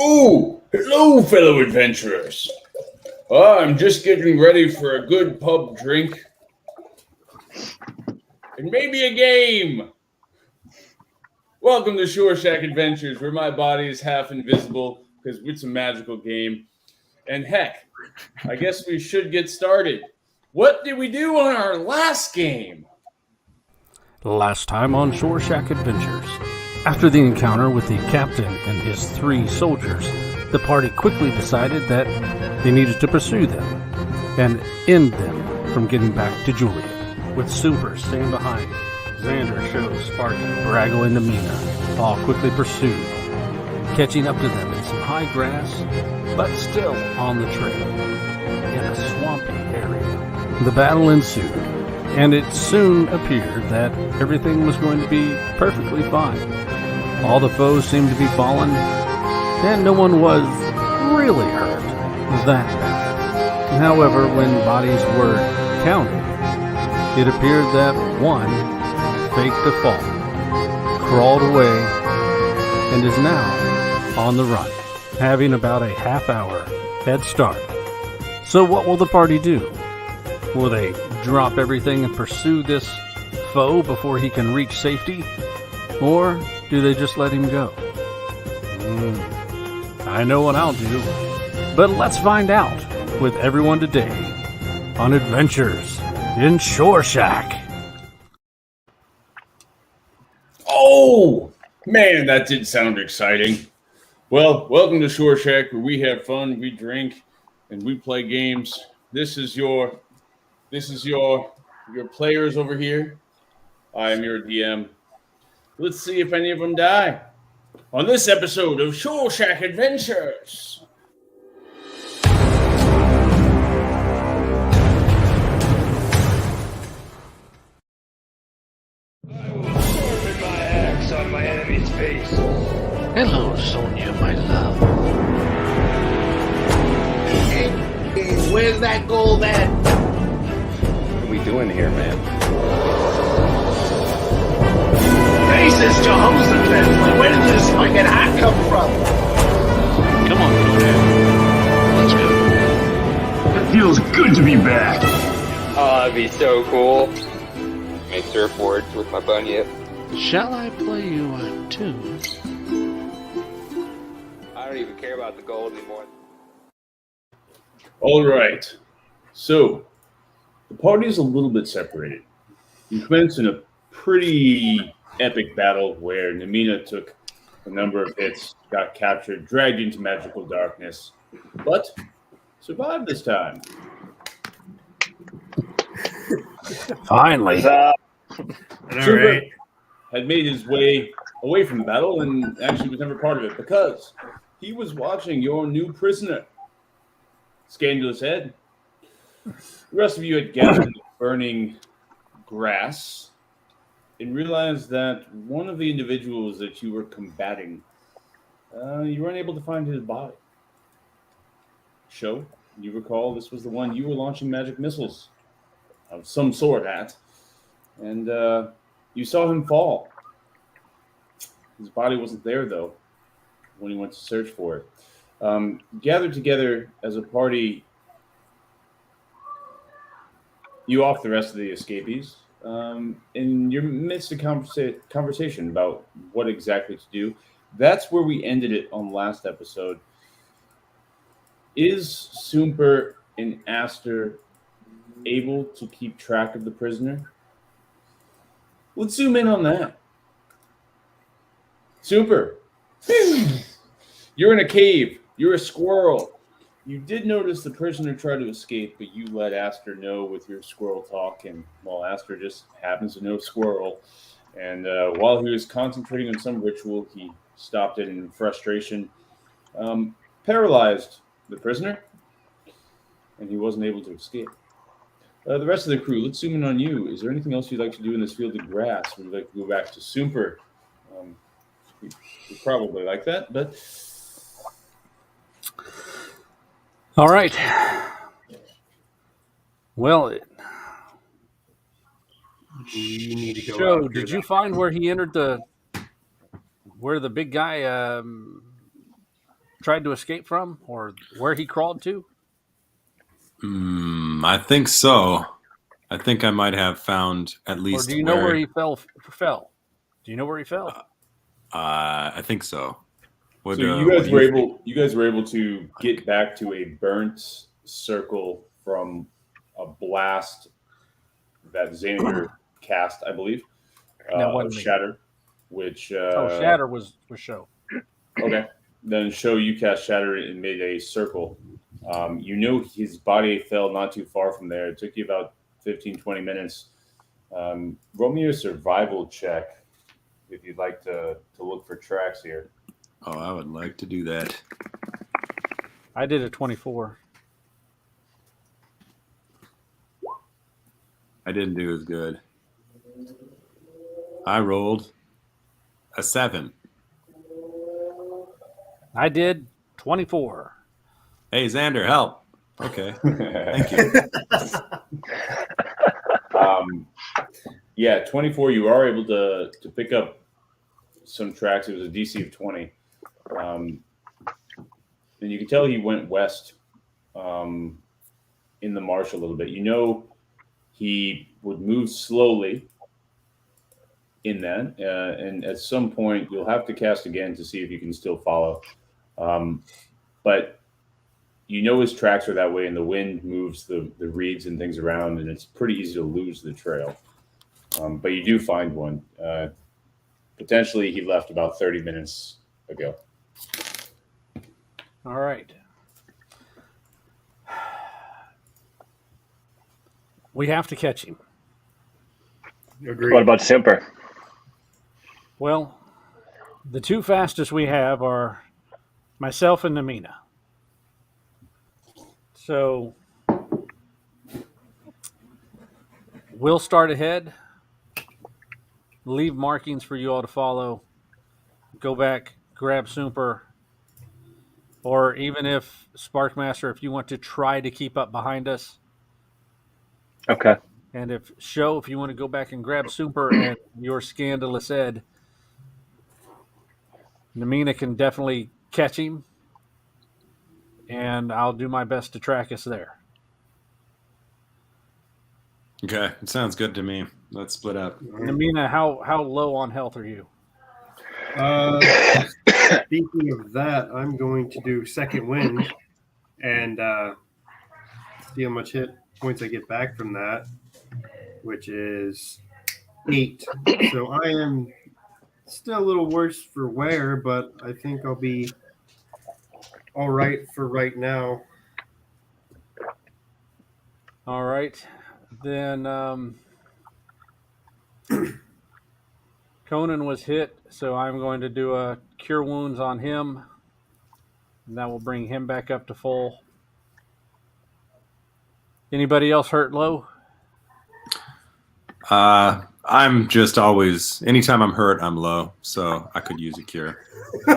Oh, hello, fellow adventurers. I'm just getting ready for a good pub drink and maybe a game. Welcome to Shore Shack Adventures, where my body is half invisible because it's a magical game. And heck, I guess we should get started. What did we do on our last game? Last time on Shore Shack Adventures. After the encounter with the captain and his 3 soldiers, the party quickly decided that they needed to pursue them and end them from getting back to Juliet. With Super staying behind, Xander, Show, Sparky, Braggle, and Amina all quickly pursued, catching up to them in some high grass, but still on the trail in a swampy area. The battle ensued, and it soon appeared that everything was going to be perfectly fine. All the foes seemed to be fallen, and no one was really hurt that bad. However, when bodies were counted, it appeared that one faked a fall, crawled away, and is now on the run, having about a half-hour head start. So what will the party do? Will they drop everything and pursue this foe before he can reach safety? Or do they just let him go? I know what I'll do. But let's find out with everyone today on Adventures in Shore Shack. Oh, man, that did sound exciting. Well, welcome to Shore Shack, where we have fun, we drink, and we play games. This is your players over here. I am your DM. Let's see if any of them die on this episode of Shore Shack Adventures. I will sharpen my axe on my enemy's face. Hello, Sonia, my love. Hey, where's that gold at? What are we doing here, man? Jesus, Jehoshaphat, where did this fucking hat come from? Come on, Conan. Let's go. It feels good to be back. Oh, that'd be so cool. Make surfboards with my bunyip. Shall I play you a tune? I don't even care about the gold anymore. All right. So, the party is a little bit separated. You commence in a pretty epic battle where Namina took a number of hits, got captured, dragged into magical darkness, but survived this time. Finally. Super had made his way away from the battle and actually was never part of it because he was watching your new prisoner. Scandalous Head. The rest of you had gathered in the burning grass and realized that one of the individuals that you were combating, you weren't able to find his body. Show, you recall this was the one you were launching magic missiles of some sort at, and you saw him fall. His body wasn't there, though, when he went to search for it. Gathered together as a party, you off the rest of the escapees. In your midst of conversation about what exactly to do. That's where we ended it on last episode. Is Super and Aster able to keep track of the prisoner? Let's zoom in on that. Super. You're in a cave. You're a squirrel. You did notice the prisoner try to escape, but you let Aster know with your squirrel talk, and well, Aster just happens to know squirrel. And while he was concentrating on some ritual, he stopped it in frustration, paralyzed the prisoner, and he wasn't able to escape. The rest of the crew, let's zoom in on you. Is there anything else you'd like to do in this field of grass? Would you like to go back to Super? You probably like that, but... All right. Well, You need to go Joe, after did that. you find where he entered where the big guy tried to escape from, or where he crawled to? I think so. I think I might have found at Or least do you know where he fell? Do you know where he fell? I think so. So you guys were able to get back to a burnt circle from a blast that Xander cast, I believe, That of wasn't me. Shatter, which Shatter was Show. okay. Then Show, you cast Shatter and made a circle. You know his body fell not too far from there. It took you about 15, 20 minutes. Roll me a survival check if you'd like to look for tracks here. Oh, I would like to do that. I did a 24. I didn't do as good. I rolled a 7. I did 24. Hey, Xander, help. Okay. Thank you. Yeah, 24. You are able to pick up some tracks. It was a DC of 20. And you can tell he went west in the marsh a little bit. You know he would move slowly in that. And at some point, you'll have to cast again to see if you can still follow. But you know his tracks are that way, and the wind moves the reeds and things around, and it's pretty easy to lose the trail. But you do find one. Potentially, he left about 30 minutes ago. All right. We have to catch him. Agreed. What about Simper? Well, the two fastest we have are myself and Namina. So we'll start ahead, leave markings for you all to follow, go back, grab Super, or even if Sparkmaster, if you want to try to keep up behind us. Okay. And if you want to go back and grab Super and your Scandalous Ed, Namina can definitely catch him, and I'll do my best to track us there. Okay, it sounds good to me. Let's split up. Namina, how low on health are you? Speaking of that, I'm going to do second wind and see how much hit points I get back from that, which is 8. So I am still a little worse for wear, but I think I'll be all right for right now. All right. Then Conan was hit, so I'm going to do a Cure Wounds on him, and that will bring him back up to full. Anybody else hurt low? I'm just always, anytime I'm hurt, I'm low, so I could use a cure. I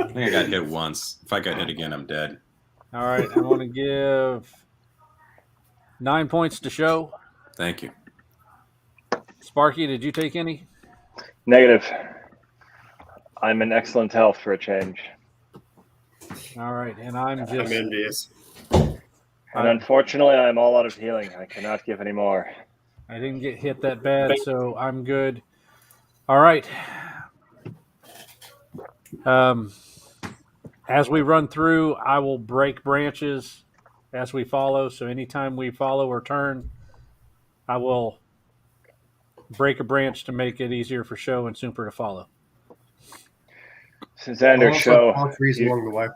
think I got hit once. If I got hit again, I'm dead. All right, I want to give 9 points to Show. Thank you. Sparky, did you take any? Negative. I'm in excellent health for a change. All right, and I'm envious. And unfortunately, I'm all out of healing. I cannot give any more. I didn't get hit that bad, so I'm good. All right. As we run through, I will break branches as we follow. So anytime we follow or turn, I will break a branch to make it easier for Show and Super to follow. Xander, Show. Claw trees along the way.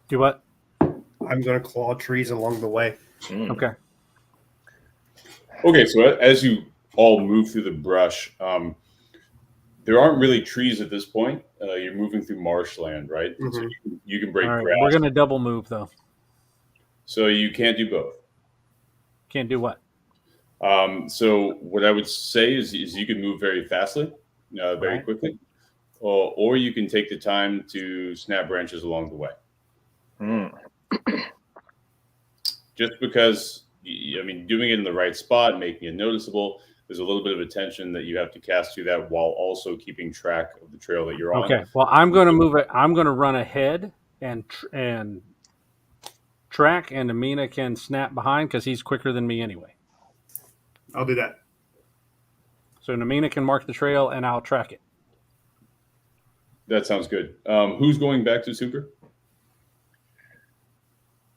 Do what? I'm going to claw trees along the way. Okay. Okay, so as you all move through the brush, there aren't really trees at this point. You're moving through marshland, right? Mm-hmm. So you can break All right. grass. We're going to double move, though. So you can't do both. Can't do what? So what I would say is you can move very fastly, very quickly, or you can take the time to snap branches along the way. Just because, I mean, doing it in the right spot, making it noticeable, there's a little bit of attention that you have to cast to that while also keeping track of the trail that you're on. Okay. Well, I'm going to move it. I'm going to run ahead and Track and Amina can snap behind because he's quicker than me anyway. I'll do that. So Namina can mark the trail and I'll track it. That sounds good. Who's going back to Super?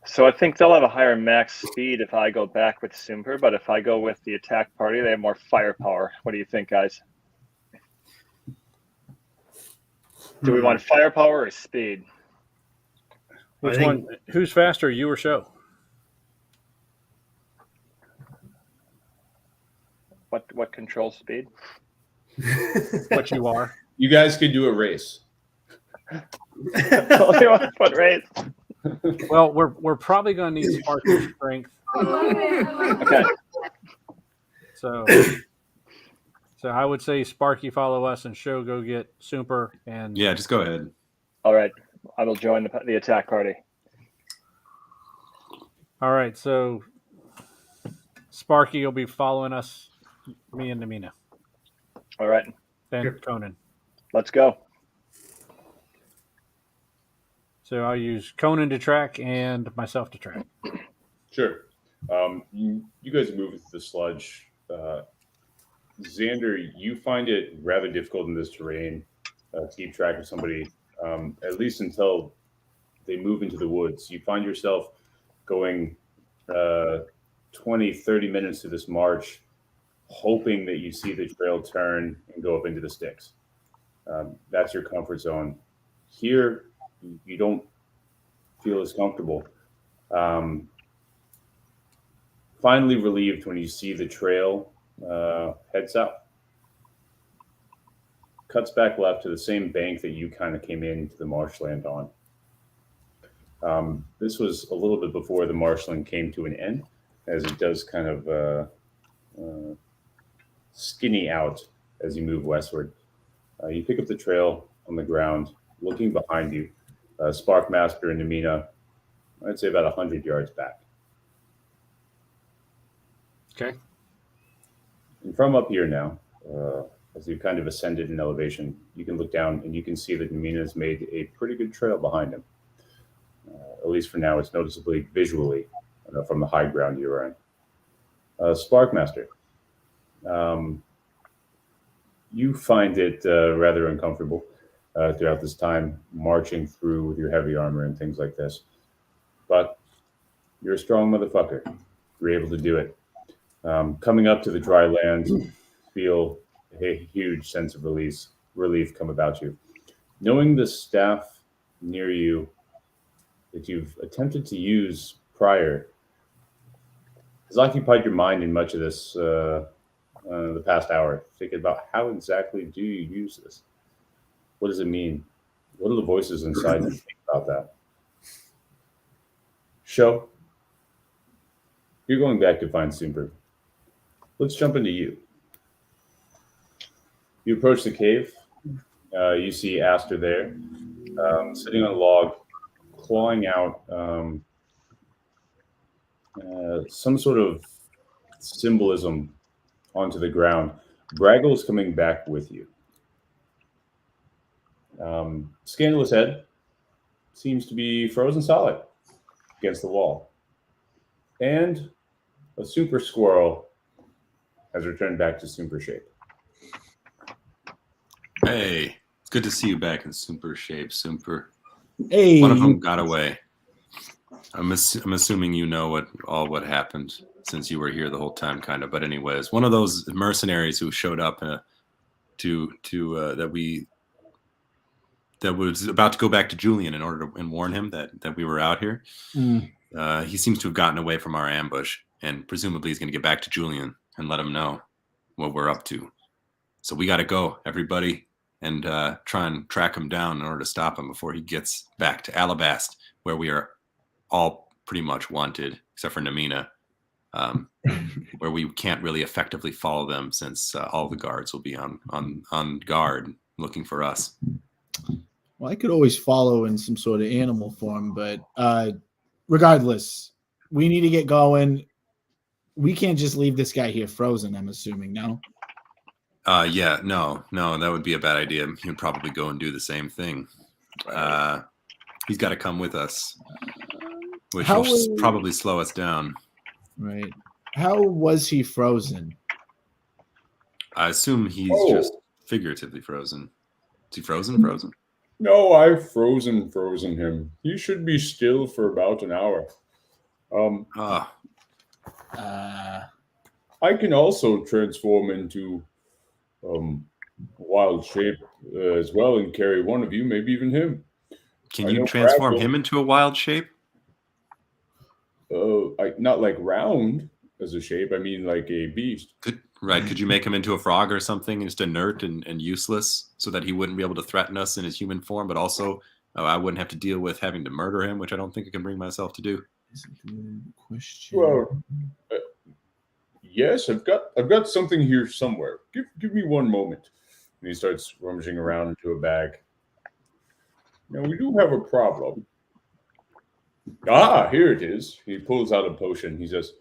So I think they'll have a higher max speed if I go back with Super, but if I go with the attack party, they have more firepower. What do you think, guys? Do we want firepower or speed? Which one? Who's faster, you or Show? What controls speed? What you are. You guys could do a race. What race? Well, we're probably going to need Sparky's strength. Okay. So I would say Sparky follow us and Show go get Super and Yeah, just go ahead. All right. I will join the attack party. All right, so Sparky will be following us, me and Namina. All right. Then Conan. Let's go. So I'll use Conan to track and myself to track. Sure. You guys move with the sludge. Xander, you find it rather difficult in this terrain to keep track of somebody, at least until they move into the woods. You find yourself going 20, 30 minutes through this march, hoping that you see the trail turn and go up into the sticks. That's your comfort zone. Here, you don't feel as comfortable. Finally relieved when you see the trail head south. Cuts back left to the same bank that you kind of came into the marshland on. This was a little bit before the marshland came to an end, as it does kind of skinny out as you move westward. You pick up the trail on the ground, looking behind you. Sparkmaster and Namina, I'd say about 100 yards back. Okay. And from up here now, as you kind of ascended in elevation, you can look down and you can see that Namina has made a pretty good trail behind him. At least for now, it's noticeably visually from the high ground you're in. Sparkmaster, you find it rather uncomfortable throughout this time, marching through with your heavy armor and things like this. But you're a strong motherfucker. You're able to do it. Coming up to the dry land, feel a huge sense of relief come about you. Knowing the staff near you that you've attempted to use prior has occupied your mind in much of this the past hour, thinking about how exactly do you use this? What does it mean? What are the voices inside that think about that? Show, you're going back to find Super. Let's jump into you. You approach the cave. You see Aster there, sitting on a log, clawing out some sort of symbolism onto the ground. Braggle's coming back with you. Scandalous Head seems to be frozen solid against the wall. And a Super Squirrel has returned back to Super shape. Hey, it's good to see you back in Super shape, Super. Hey, one of them got away. I'm assuming you know what happened since you were here the whole time, kind of. But anyways, one of those mercenaries who showed up that was about to go back to Julian in order to warn him that we were out here. He seems to have gotten away from our ambush, and presumably he's going to get back to Julian and let him know what we're up to. So we got to go, everybody, and try and track him down in order to stop him before he gets back to Alabast, where we are all pretty much wanted, except for Namina, where we can't really effectively follow them since all the guards will be on guard looking for us. Well, I could always follow in some sort of animal form, but regardless, we need to get going. We can't just leave this guy here frozen, I'm assuming, no? Yeah, no, that would be a bad idea. He would probably go and do the same thing. He's got to come with us, which How will was- probably slow us down. Right. How was he frozen? I assume he's Oh. just figuratively frozen. Is he frozen? Frozen? No, I've frozen him. He should be still for about an hour. Ah, I can also transform into wild shape as well and carry one of you, maybe even him. can I you know transform Fraggle- him into a wild shape? Not like round as a shape. I mean like a beast. Could you make him into a frog or something, just inert and useless, so that he wouldn't be able to threaten us in his human form, but also I wouldn't have to deal with having to murder him, which I don't think I can bring myself to do. That's a good question. Well, yes, I've got something here somewhere. Give me one moment. And he starts rummaging around into a bag. Now we do have a problem. Ah, here it is. He pulls out a potion. He says,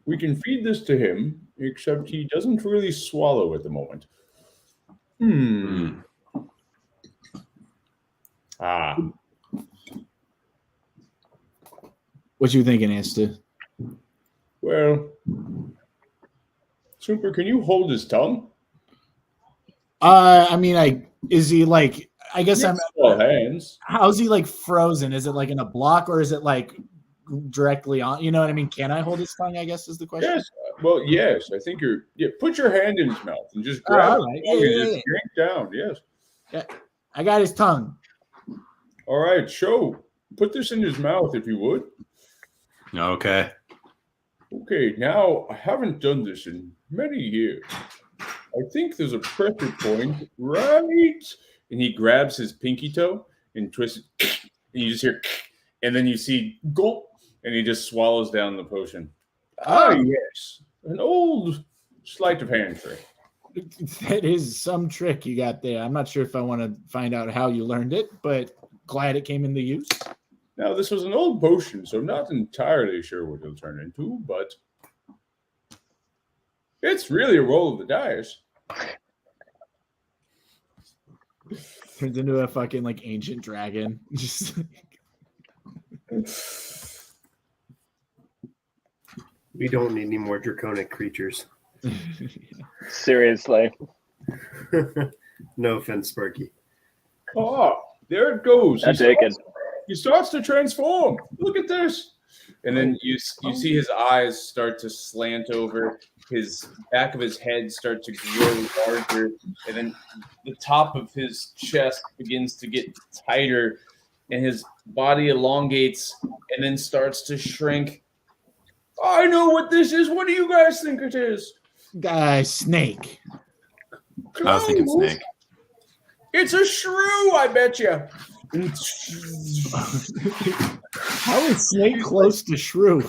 "We can feed this to him, except he doesn't really swallow at the moment." Ah, What you thinking, Asta? well, Super, can you hold his tongue? I mean, is he like? I guess I'm. Small hands. How's he like frozen? Is it like in a block or is it like directly on? You know what I mean? Can I hold his tongue? I guess is the question. Yes. Well, yes. I think you're. Yeah. Put your hand in his mouth and just Oh, grab all right. it. Yeah, and yeah, just drink down. Yes. Yeah, I got his tongue. All right. Show. Put this in his mouth if you would. Okay. Okay. Now I haven't done this in many years. I think there's a pressure point right. And he grabs his pinky toe and twists it. And you just hear, and then you see gulp, and he just swallows down the potion. Ah, yes. An old sleight of hand trick. That is some trick you got there. I'm not sure if I want to find out how you learned it, but glad it came into use. Now, this was an old potion, so I'm not entirely sure what it'll turn into, but it's really a roll of the dice. Turns into a fucking like ancient dragon. Just We don't need any more draconic creatures. Seriously. No offense, Sparky. Oh, there it goes. I'm taken. He starts to transform. Look at this. And then you see his eyes start to slant over. His back of his head start to grow larger. And then the top of his chest begins to get tighter. And his body elongates and then starts to shrink. I know what this is. What do you guys think it is? snake. I was thinking snake. It's a shrew, I bet you. How is snake close to shrew?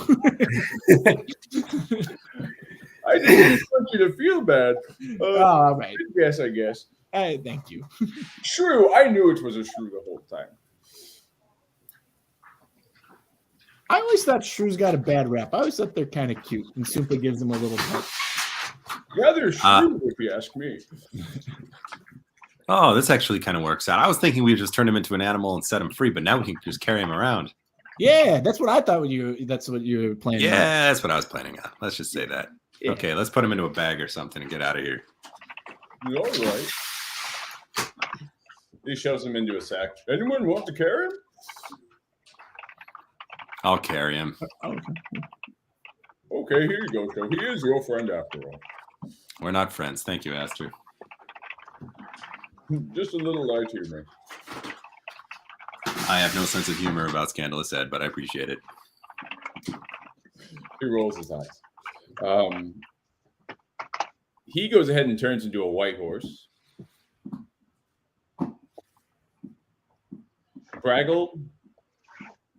I didn't want you to feel bad. All right. Yes, I guess. Thank you. Shrew. I knew it was a shrew the whole time. I always thought shrews got a bad rap. I always thought they're kind of cute, and Super gives them a little pet. Rather shrew, if you ask me. Oh, this actually kind of works out. I was thinking we'd just turn him into an animal and set him free, but now we can just carry him around. Yeah, that's what I thought. That's what you were planning. Yeah, that's what I was planning on. Let's just say that. Okay, let's put him into a bag or something and get out of here. All right. He shoves him into a sack. Anyone want to carry him? I'll carry him. Okay, here you go, Joe. He is your friend after all. We're not friends. Thank you, Aster. Just a little light humor. I have no sense of humor about Scandalous Ed, but I appreciate it. He rolls his eyes. He goes ahead and turns into a white horse. Braggle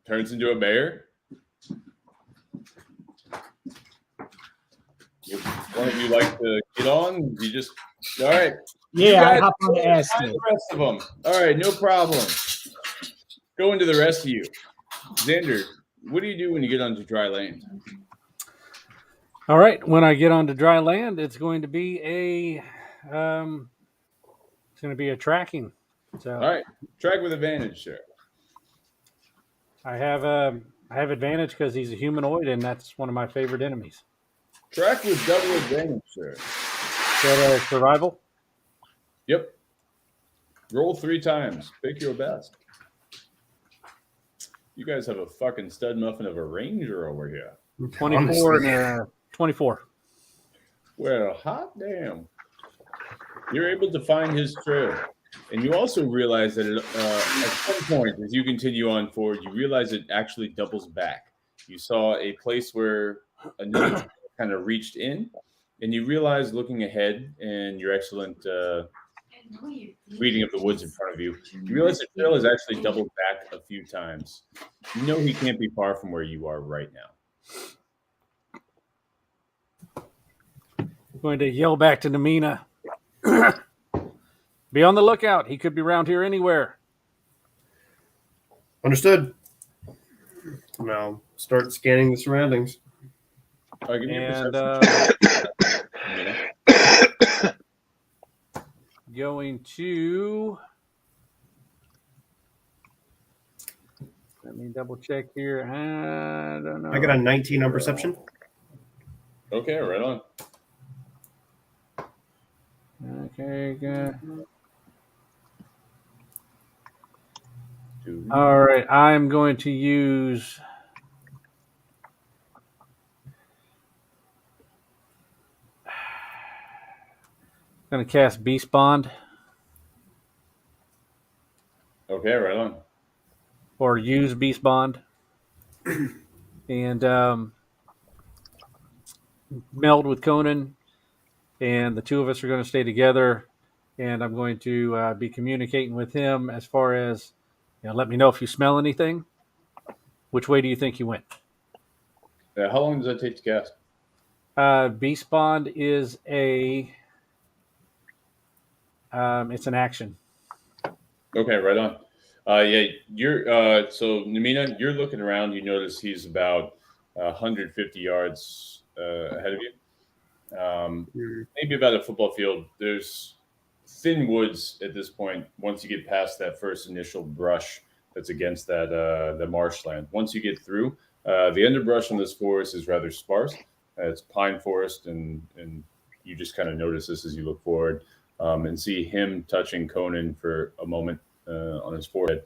turns into a bear. If one of you like to get on, you just all right. Yeah, I guys hop on the ass. find the rest of them. All right, no problem. Go into the rest of you. Xander, what do you do when you get onto dry land? All right, when I get onto dry land, it's going to be a tracking. So All right, track with advantage, sir. I have advantage because he's a humanoid, and that's one of my favorite enemies. Track with double advantage, sir. Is that a survival? Yep. Roll 3 times. Pick your best. You guys have a fucking stud muffin of a ranger over here. 24 and 24. Well, hot damn. You're able to find his trail. And you also realize that at some point, as you continue on forward, you realize it actually doubles back. You saw a place where another trail kind of reached in, and you realize looking ahead and your excellent reading of the woods in front of you, you realize the trail has actually doubled back a few times. You know he can't be far from where you are right now. I'm going to yell back to Namina. Be on the lookout. He could be around here anywhere. Understood. Now start scanning the surroundings. Give me a And going to let me double check here. I don't know. I got a 19 on perception. Okay, right on. Okay, good. All right, I'm going to use going to cast Beast Bond. Okay, right on. Or use Beast Bond. And meld with Conan. And the two of us are going to stay together. And I'm going to be communicating with him as far as, let me know if you smell anything. Which way do you think you went? How long does that take to cast? Beast Bond is it's an action. Okay, right on. Yeah, you're so Namina, you're looking around. You notice he's about 150 yards ahead of you. Maybe about a football field. There's thin woods at this point. Once you get past that first initial brush that's against that the marshland. Once you get through, the underbrush on this forest is rather sparse. It's pine forest, and you just kind of notice this as you look forward. And see him touching Conan for a moment on his forehead.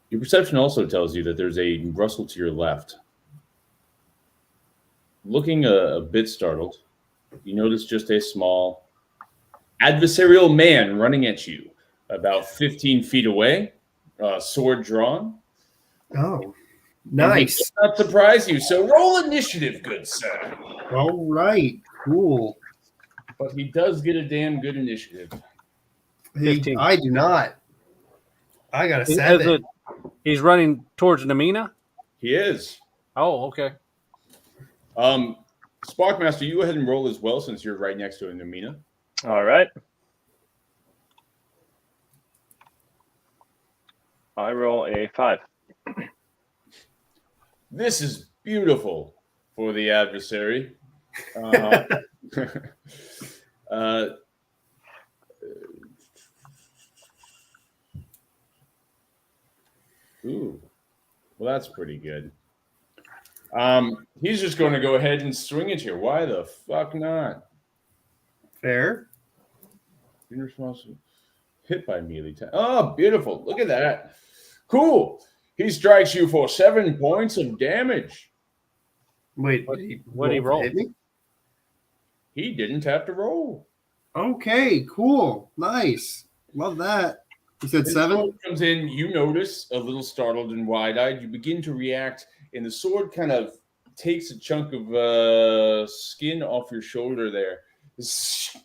Your perception also tells you that there's a rustle to your left. Looking a bit startled, you notice just a small adversarial man running at you about 15 feet away, sword drawn. Oh, nice. He does not surprise you, so roll initiative, good sir. All right, cool. But he does get a damn good initiative. I do not. I got a 7. He's running towards Namina? He is. Oh, okay. Sparkmaster, you go ahead and roll as well since you're right next to Namina. All right. I roll a 5. This is beautiful for the adversary. Ooh, well, that's pretty good. He's just going to go ahead and swing at you. Why the fuck not? Fair. You're responsible. Hit by melee. Oh, beautiful. Look at that. Cool. He strikes you for 7 points of damage. Wait, what did he roll? Hit me? He didn't have to roll. Okay, cool. Nice. Love that. You said 7? Comes in, you notice, a little startled and wide-eyed. You begin to react, and the sword kind of takes a chunk of skin off your shoulder there. He's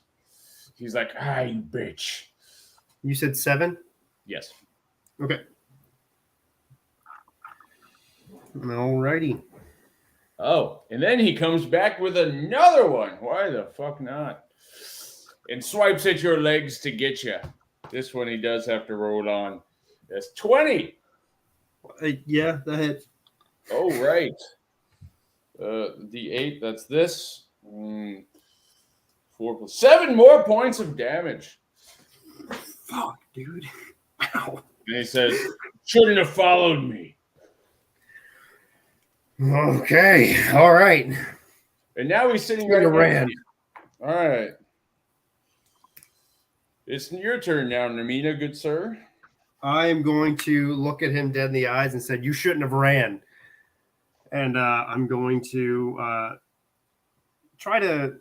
like, you bitch. You said 7? Yes. Okay. Alrighty. Oh, and then he comes back with another one. Why the fuck not? And swipes at your legs to get you. This one he does have to roll on. That's 20. Yeah, that hits. Oh, right. D8, that's this. 7 more points of damage. Fuck, dude. Wow. And he says, shouldn't have followed me. Okay. All right. And now he's sitting Shouldn't right have next to you. All right. It's your turn now, Namina, good sir. I am going to look at him dead in the eyes and said, "You shouldn't have ran." And I'm going to try to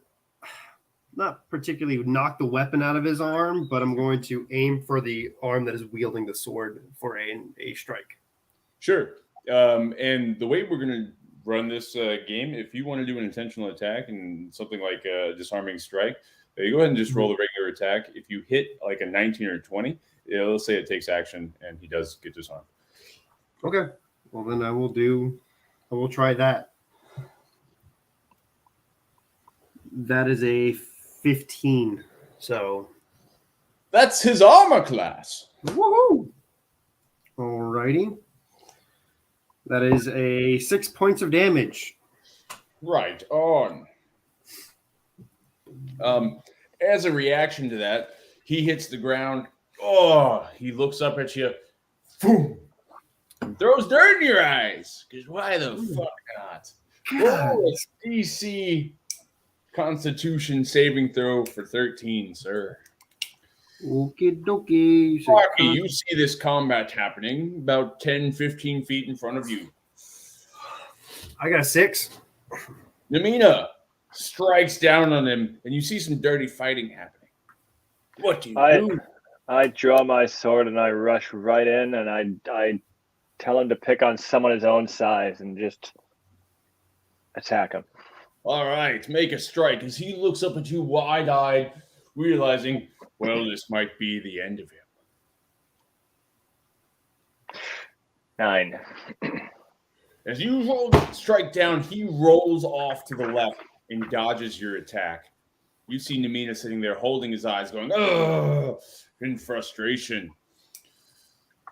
not particularly knock the weapon out of his arm, but I'm going to aim for the arm that is wielding the sword for a strike. Sure. And the way we're going to run this game, if you want to do an intentional attack and something like a disarming strike, you go ahead and just roll the regular attack. If you hit like a 19 or 20, it'll say it takes action and he does get disarmed. Okay. Well, then I will try that. That is a 15. So that's his armor class. Woohoo! Alrighty. That is a 6 points of damage. Right on. As a reaction to that, he hits the ground. Oh, he looks up at you. Boom. Throws dirt in your eyes. Because why the fuck not? Oh, it's DC Constitution saving throw for 13, sir. Okie dokie. Rocky, you see this combat happening about 10, 15 feet in front of you. I got a 6. Namina strikes down on him, and you see some dirty fighting happening. What do you do? I draw my sword and I rush right in, and I tell him to pick on someone his own size and just attack him. All right, make a strike as he looks up at you wide-eyed, realizing, well, this might be the end of him. 9. As you strike down, he rolls off to the left and dodges your attack. You see Namina sitting there holding his eyes going, ugh, in frustration.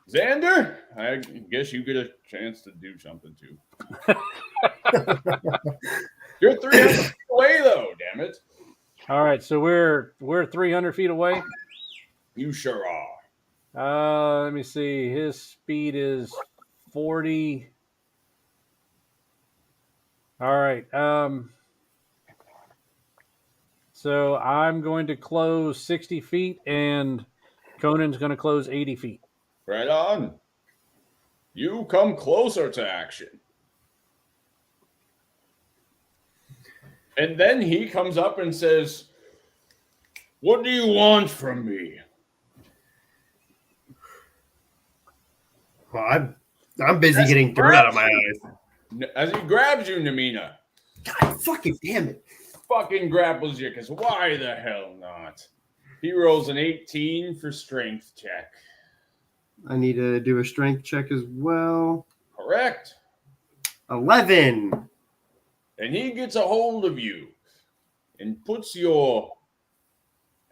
Xander, I guess you get a chance to do something too. You're 300 feet away, though, damn it. All right, so we're 300 feet away? You sure are. Let me see. His speed is 40. All right. So I'm going to close 60 feet, and Conan's going to close 80 feet. Right on. You come closer to action. And then he comes up and says, what do you want from me? Well, I'm busy getting dirt out of my eyes. As he grabs you, Namina. God fucking damn it. Fucking grapples you, because why the hell not? He rolls an 18 for strength check. I need to do a strength check as well. Correct. 11. And he gets a hold of you and puts your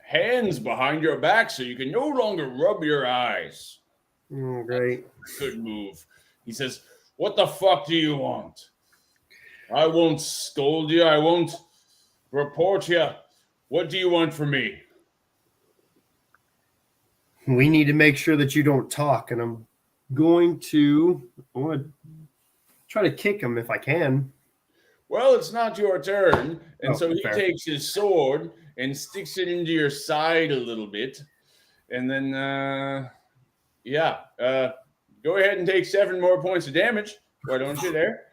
hands behind your back so you can no longer rub your eyes. Oh, great. Good move. He says, what the fuck do you want? I won't scold you. I won't report you. What do you want from me? We need to make sure that you don't talk, and I want to try to kick him if I can. Well, it's not your turn. And so he fair. takes his sword and sticks it into your side a little bit. And then, go ahead and take 7 more points of damage. Why don't you there?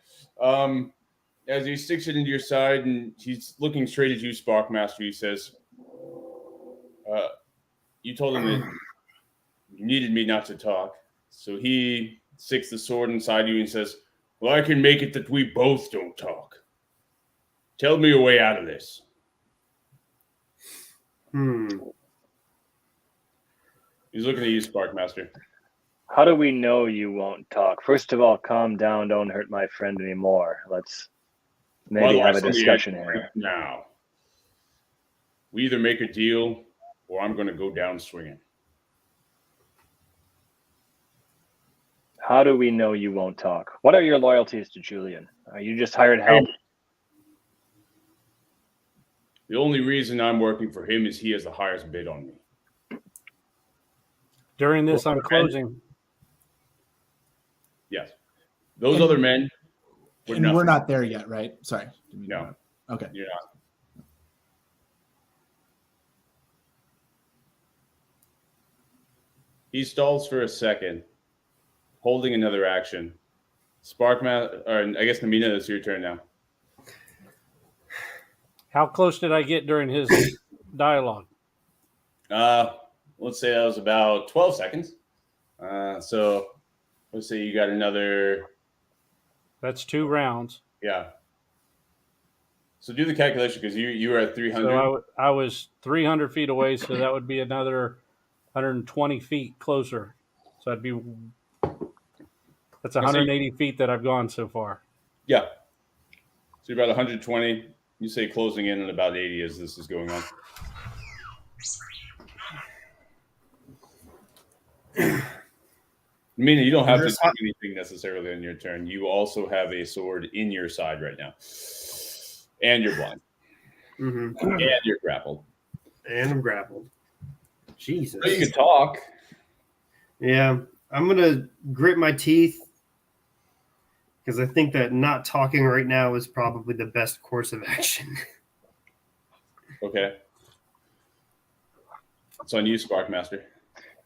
As he sticks it into your side and he's looking straight at you, Sparkmaster, he says, you told him that you needed me not to talk. So he sticks the sword inside you and says, well, I can make it that we both don't talk. Tell me a way out of this. He's looking at you, Sparkmaster. How do we know you won't talk? First of all, calm down. Don't hurt my friend anymore. Let's maybe have a discussion here. Now, we either make a deal or I'm going to go down swinging. How do we know you won't talk? What are your loyalties to Julian? Are you just hired help? The only reason I'm working for him is he has the highest bid on me. During this, I'm closing. Those And- other men were And nothing. we're not there yet, right? Sorry. No, Okay. you're not. He stalls for a second, holding another action. Sparkmaster, or I guess Namina, it's your turn now. How close did I get during his dialogue? Let's say that was about 12 seconds. So let's say you got another, That's 2 rounds. yeah. So do the calculation because you were at 300. So I was 300 feet away, so that would be another 120 feet closer. So that's 180 feet that I've gone so far. Yeah. So you're about 120. You say closing in at about 80 as this is going on. Meaning you don't have to do anything necessarily on your turn. You also have a sword in your side right now. And you're blind. Mm-hmm. And you're grappled. And I'm grappled. Jesus. So you can talk. Yeah, I'm gonna grit my teeth because I think that not talking right now is probably the best course of action. Okay. It's on you, Sparkmaster.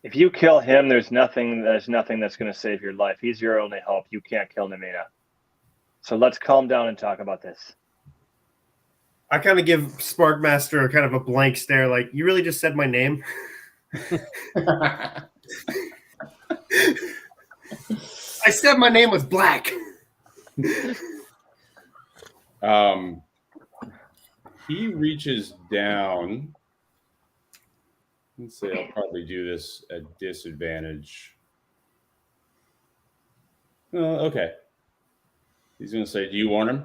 If you kill him, there's nothing that's going to save your life. He's your only hope. You can't kill Namina. So let's calm down and talk about this. I kind of give Sparkmaster a kind of a blank stare, like, you really just said my name? I said my name was Black. He reaches down. Let's say I'll probably do this at disadvantage. Okay. He's going to say, do you want him?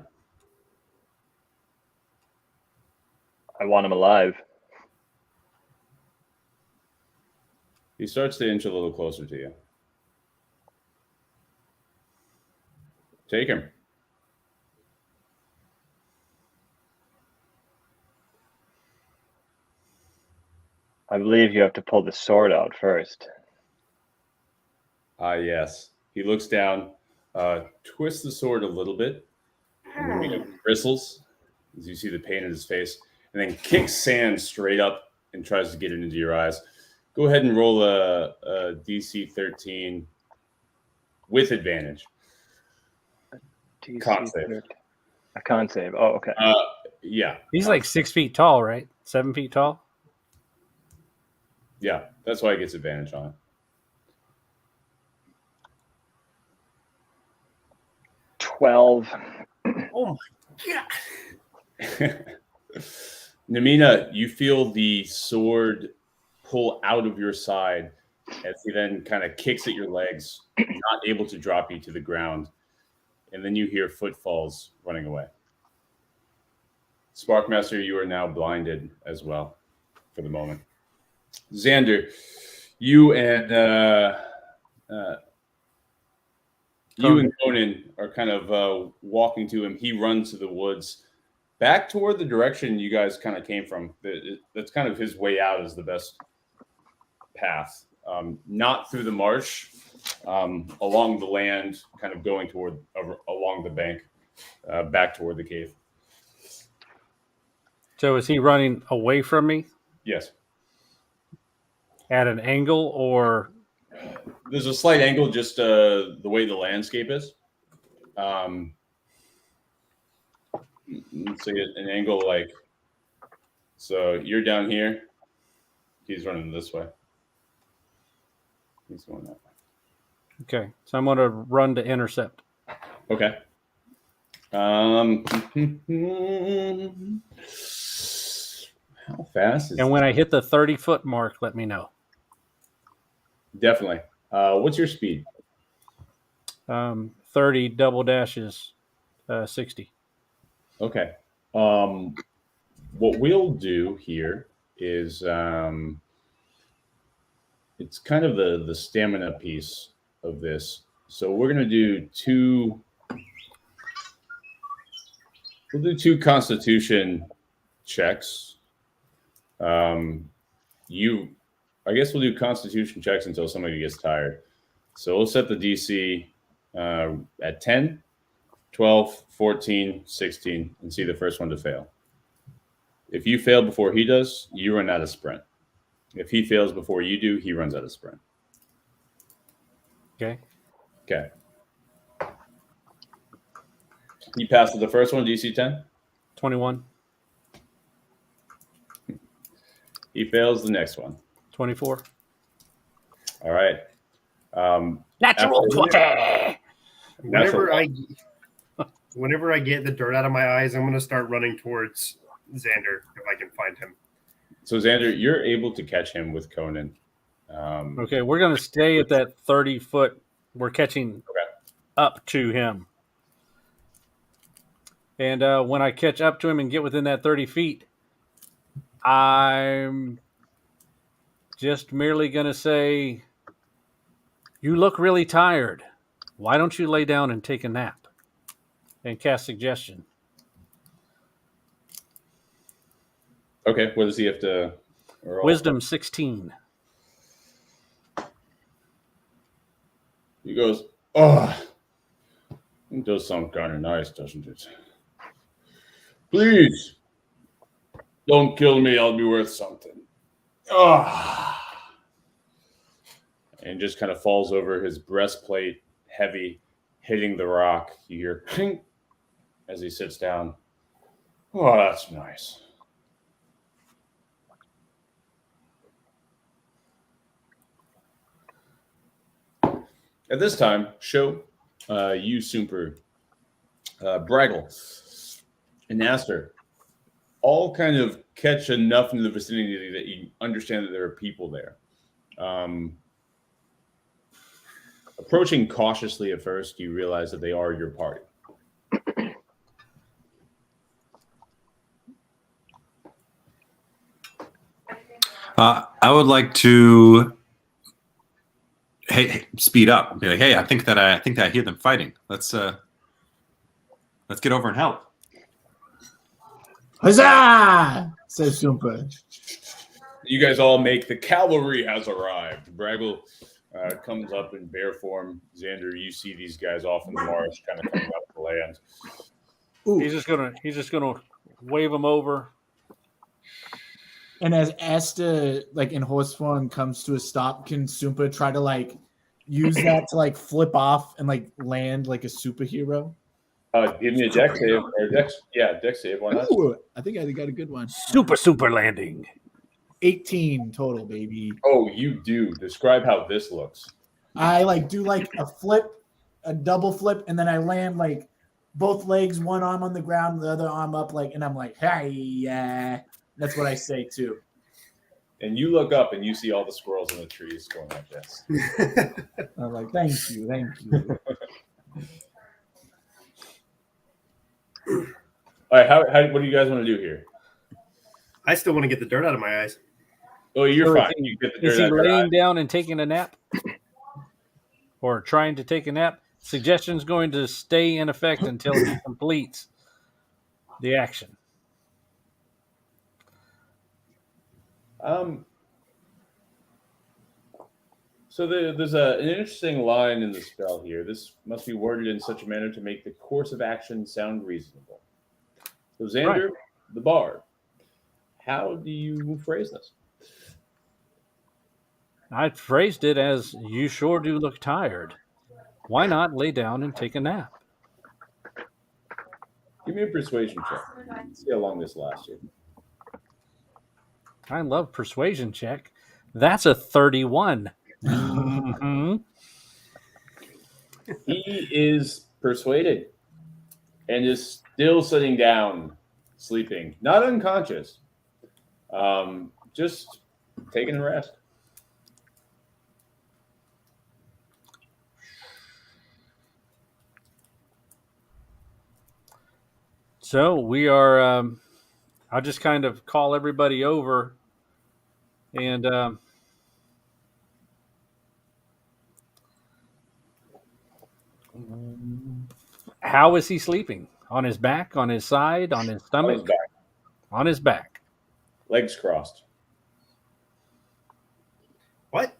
I want him alive. He starts to inch a little closer to you. Take him. I believe you have to pull the sword out first. Yes. He looks down, twists the sword a little bit, and then bristles as you see the pain in his face, and then kicks sand straight up and tries to get it into your eyes. Go ahead and roll a DC 13 with advantage. Con save. A con save. Oh, okay. Yeah. He's like 6 feet tall, right? 7 feet tall? Yeah, that's why he gets advantage on it. $12. Oh my God. Namina, you feel the sword pull out of your side as he then kind of kicks at your legs, not able to drop you to the ground. And then you hear footfalls running away. Sparkmaster, you are now blinded as well for the moment. Xander, you and Conan are kind of walking to him. He runs to the woods, back toward the direction you guys kind of came from. That's kind of his way out is the best path. Not through the marsh, along the land, kind of going toward along the bank, back toward the cave. So is he running away from me Yes. at an angle, or There's a slight angle, just the way the landscape is. Let's say an angle like, so you're down here. He's running this way. He's going that way. okay? So I'm going to run to intercept. Okay. How fast is And when I hit the 30-foot mark, let me know. Definitely. What's your speed? 30 double dashes, 60. Okay. What we'll do here is it's kind of the stamina piece of this. So we're going to do we'll do two constitution checks. I guess we'll do constitution checks until somebody gets tired. So we'll set the DC at 10, 12, 14, 16, and see the first one to fail. If you fail before he does, you run out of sprint. If he fails before you do, he runs out of sprint. Okay. Okay. He passes the first one, DC 10. 21. He fails the next one. 24. All right. Natural 20. Whenever I get the dirt out of my eyes, I'm going to start running towards Xander if I can find him. So Xander, you're able to catch him with Conan. Okay, we're going to stay at that 30-foot. We're catching up to him. And when I catch up to him and get within that 30 feet, I'm just merely going to say, you look really tired. Why don't you lay down and take a nap? And cast suggestion. Okay, what does he have to roll? Wisdom 16. He goes, oh, it does sound kind of nice, doesn't it? Please, don't kill me. I'll be worth something. Oh. And just kind of falls over his breastplate, heavy, hitting the rock. You hear clink as he sits down. Oh, that's nice. At this time, Show, you, Super, Braggle, and Aster all kind of catch enough in the vicinity that you understand that there are people there. Approaching cautiously at first, you realize that they are your party. I would like to speed up. Be like, hey, I think that I hear them fighting. Let's get over and help. Huzzah! Says Super. You guys all make the cavalry has arrived. Braggle comes up in bear form. Xander, you see these guys off in the marsh, kind of coming up the land. Ooh. He's just gonna wave them over. And as Asta, like in horse form, comes to a stop, can Super try to like use that to like flip off and like land like a superhero? Give me a dex save. Or dex save. Why not? Ooh, I think I got a good one. Super landing. 18 total, baby. Oh, you do. Describe how this looks. I like do like a flip, a double flip, and then I land like both legs, one arm on the ground, the other arm up, like, and I'm like, hey, yeah. That's what I say too. And you look up and you see all the squirrels in the trees going like this. I'm like, thank you. All right, what do you guys want to do here? I still want to get the dirt out of my eyes. Oh, you're fine. You get the dirt is he out of your laying eyes. down and taking a nap? Or trying to take a nap? Suggestion's going to stay in effect until he completes the action. So there's an interesting line in the spell here. This must be worded in such a manner to make the course of action sound reasonable. So Xander, the bard, how do you phrase this? I phrased it as, you sure do look tired. Why not lay down and take a nap? Give me a persuasion check. Let's see how long this lasts you. I love persuasion check. That's a 31. Mm-hmm. He is persuaded and is still sitting down, sleeping, not unconscious, just taking a rest. So we are, I'll just kind of call everybody over and how is he sleeping? On his back, on his side, on his stomach? On his back. Legs crossed. What?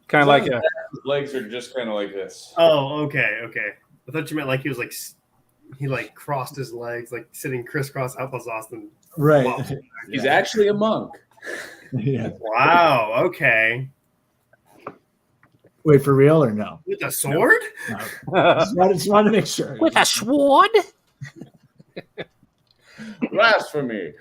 Kind of like a. His legs are just kind of like this. Oh, okay. I thought you meant like he was like he like crossed his legs, like sitting crisscross applesauce. And Right. Wow. He's actually a monk. Yeah. Wow. Okay. Wait, for real or no? With a sword? No. Just wanted to make sure. With a sword? Blasphemy.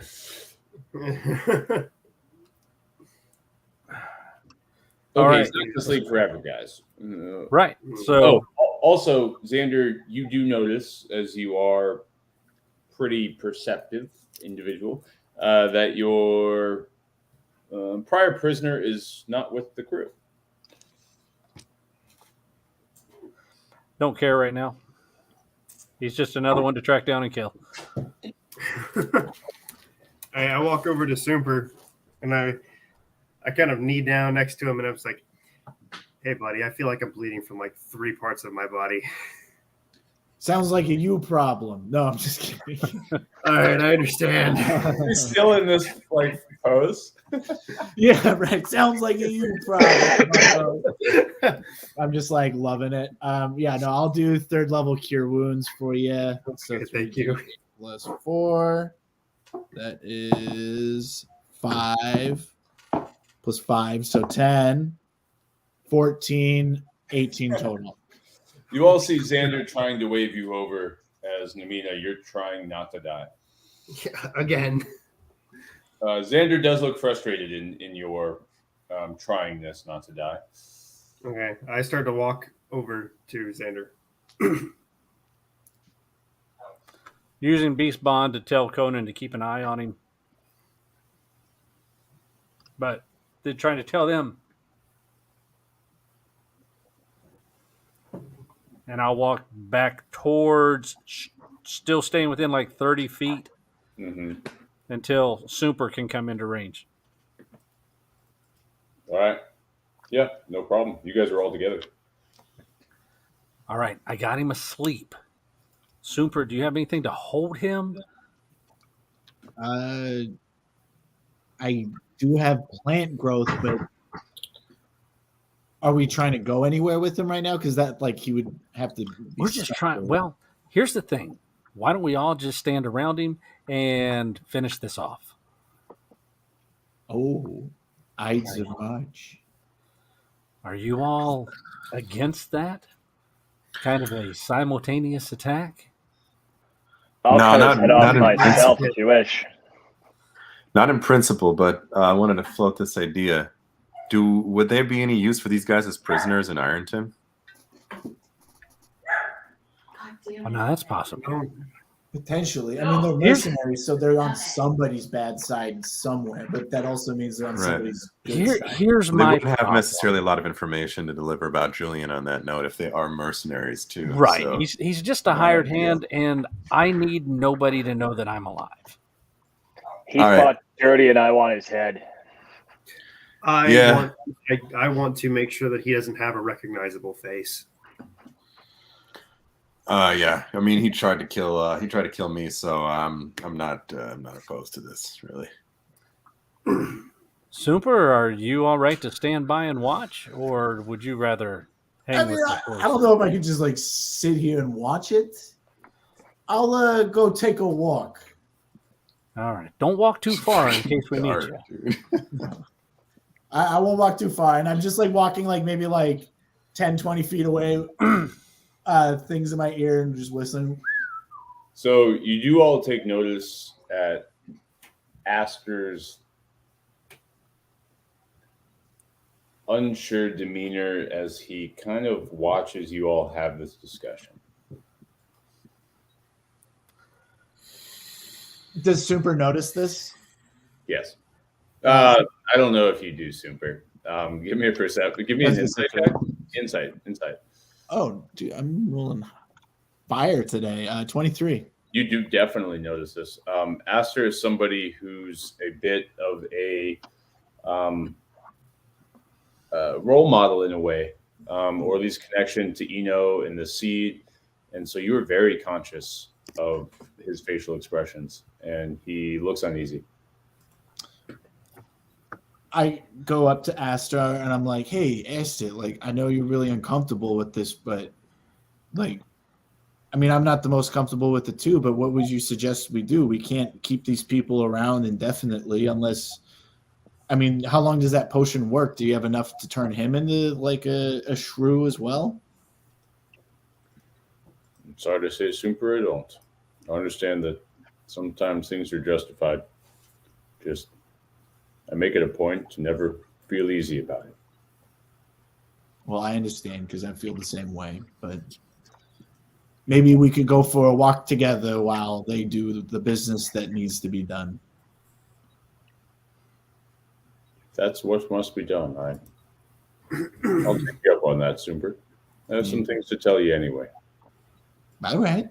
All Okay, right. he's not going to sleep forever, guys. Right. So, Also, Xander, you do notice, as you are pretty perceptive individual, that your prior prisoner is not with the crew. don't care right now. He's just another one to track down and kill. I walk over to Soomper and I kind of knee down next to him and I was like, hey, buddy, I feel like I'm bleeding from like 3 parts of my body. Sounds like a you problem. No, I'm just kidding. All right, I understand. He's still in this like pose. Yeah, right. Sounds like a you problem. I'm just like loving it. Yeah, no, I'll do 3rd level cure wounds for you. So Okay, thank you. plus 4. That is 5 plus 5, so 10, 14, 18 total. You all see Xander trying to wave you over as Namina. You're trying not to die. Yeah, again. Xander does look frustrated in your trying this not to die. Okay, I start to walk over to Xander. Using Beast Bond to tell Conan to keep an eye on him. But they're trying to tell them. And I'll walk back towards, still staying within like 30 feet until Super can come into range. All right. Yeah, no problem. You guys are all together. All right, I got him asleep. Super, do you have anything to hold him? I do have plant growth, but are we trying to go anywhere with him right now? Because that, like, he would have to. We're just trying. Well, here's the thing. Why don't we all just stand around him and finish this off? Oh, Ides of March. Are you all against that? Kind of a simultaneous attack? I'll No, cut not- his head off not in myself principle. if you wish. Not in principle, but I wanted to float this idea. Would there be any use for these guys as prisoners in Ironton? Oh, no, that's possible. Potentially. I mean, they're mercenaries, so they're on somebody's bad side somewhere, but that also means they're on Right. somebody's good side. Here's They my wouldn't have problem. necessarily a lot of information to deliver about Julian on that note if they are mercenaries too. Right. So, He's just a not hired ideal. hand, and I need nobody to know that I'm alive. He All right. fought dirty and I want his head. Yeah. I want to make sure that he doesn't have a recognizable face. yeah. I mean, he tried to kill me, so I'm not opposed to this really. Super, are you all right to stand by and watch, or would you rather hang I with mean, the I force? don't know if I could just like sit here and watch it. I'll go take a walk. All right. Don't walk too far in case we need Dark, you. dude. I won't walk too far, and I'm just like walking like maybe like 10, 20 feet away, things in my ear and just listening. So you do all take notice at Asker's unsure demeanor as he kind of watches you all have this discussion. Does Super notice this? Yes. I don't know if you do, Super. Give me a perception. Give me an insight check. Insight. Oh, dude, I'm rolling fire today. 23. You do definitely notice this. Aster is somebody who's a bit of a role model in a way, or at least connection to Eno and the seed. And so you were very conscious of his facial expressions, and he looks uneasy. I go up to Astor and I'm like, hey, Astor, like, I know you're really uncomfortable with this, but like, I mean, I'm not the most comfortable with it too, but what would you suggest we do? We can't keep these people around indefinitely unless, I mean, how long does that potion work? Do you have enough to turn him into like a shrew as well? I'm sorry to say, Super, I don't. I understand that sometimes things are justified. Just, I make it a point to never feel easy about it. Well, I understand because I feel the same way, but maybe we could go for a walk together while they do the business that needs to be done. That's what must be done. I'll take you up on that, Super. I have some things to tell you anyway. All right.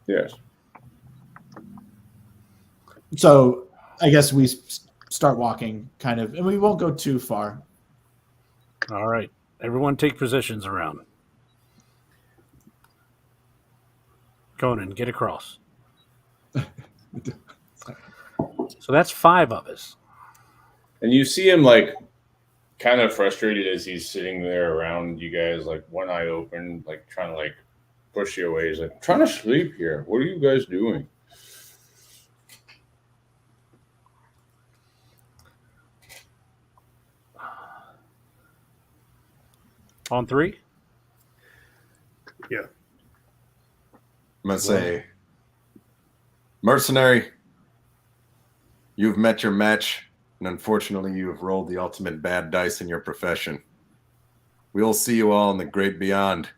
Yes. So I guess we start walking kind of, and we won't go too far. All right. Everyone take positions around. Conan, get across. So that's 5 of us. And you see him like kind of frustrated as he's sitting there around you guys, like one eye open, like trying to like push you away. He's like, I'm trying to sleep here. What are you guys doing? On 3? Yeah. I'm going to say, mercenary, you've met your match, and unfortunately you have rolled the ultimate bad dice in your profession. We'll see you all in the great beyond.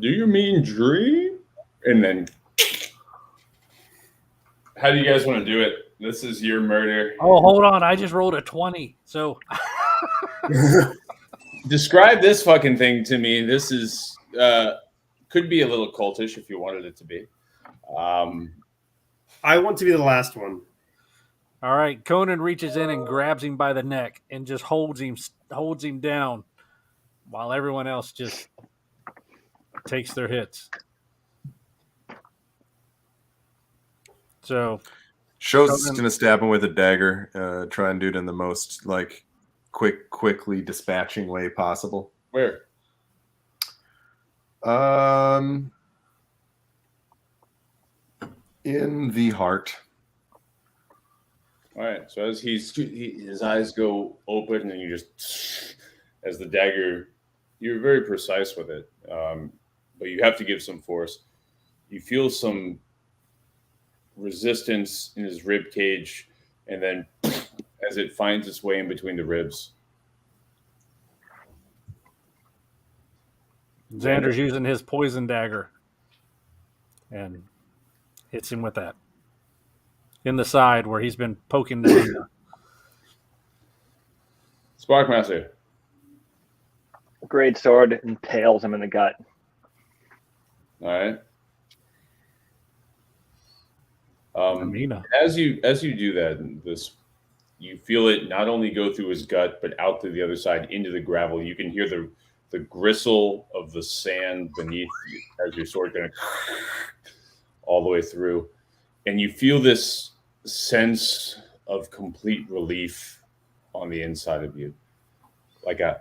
Do you mean dream? And then, how do you guys want to do it? This is your murder. Oh, hold on. I just rolled a 20. So describe this fucking thing to me. This is could be a little cultish if you wanted it to be. I want to be the last one. all right, Conan reaches in and grabs him by the neck and just holds him down while everyone else just takes their hits. So Show's going to stab him with a dagger, try and do it in the most like quickly dispatching way possible. Where? In the heart. All right. So as his eyes go open, and you just, as the dagger, you're very precise with it, but you have to give some force. You feel some resistance in his rib cage, and then as it finds its way in between the ribs. Xander's using his poison dagger and hits him with that in the side where he's been poking the Sparkmaster. Great sword impales him in the gut. All right. Amina. As you do that, you feel it not only go through his gut, but out through the other side into the gravel. You can hear the gristle of the sand beneath you as your sword kind of all the way through. And you feel this sense of complete relief on the inside of you. Like a,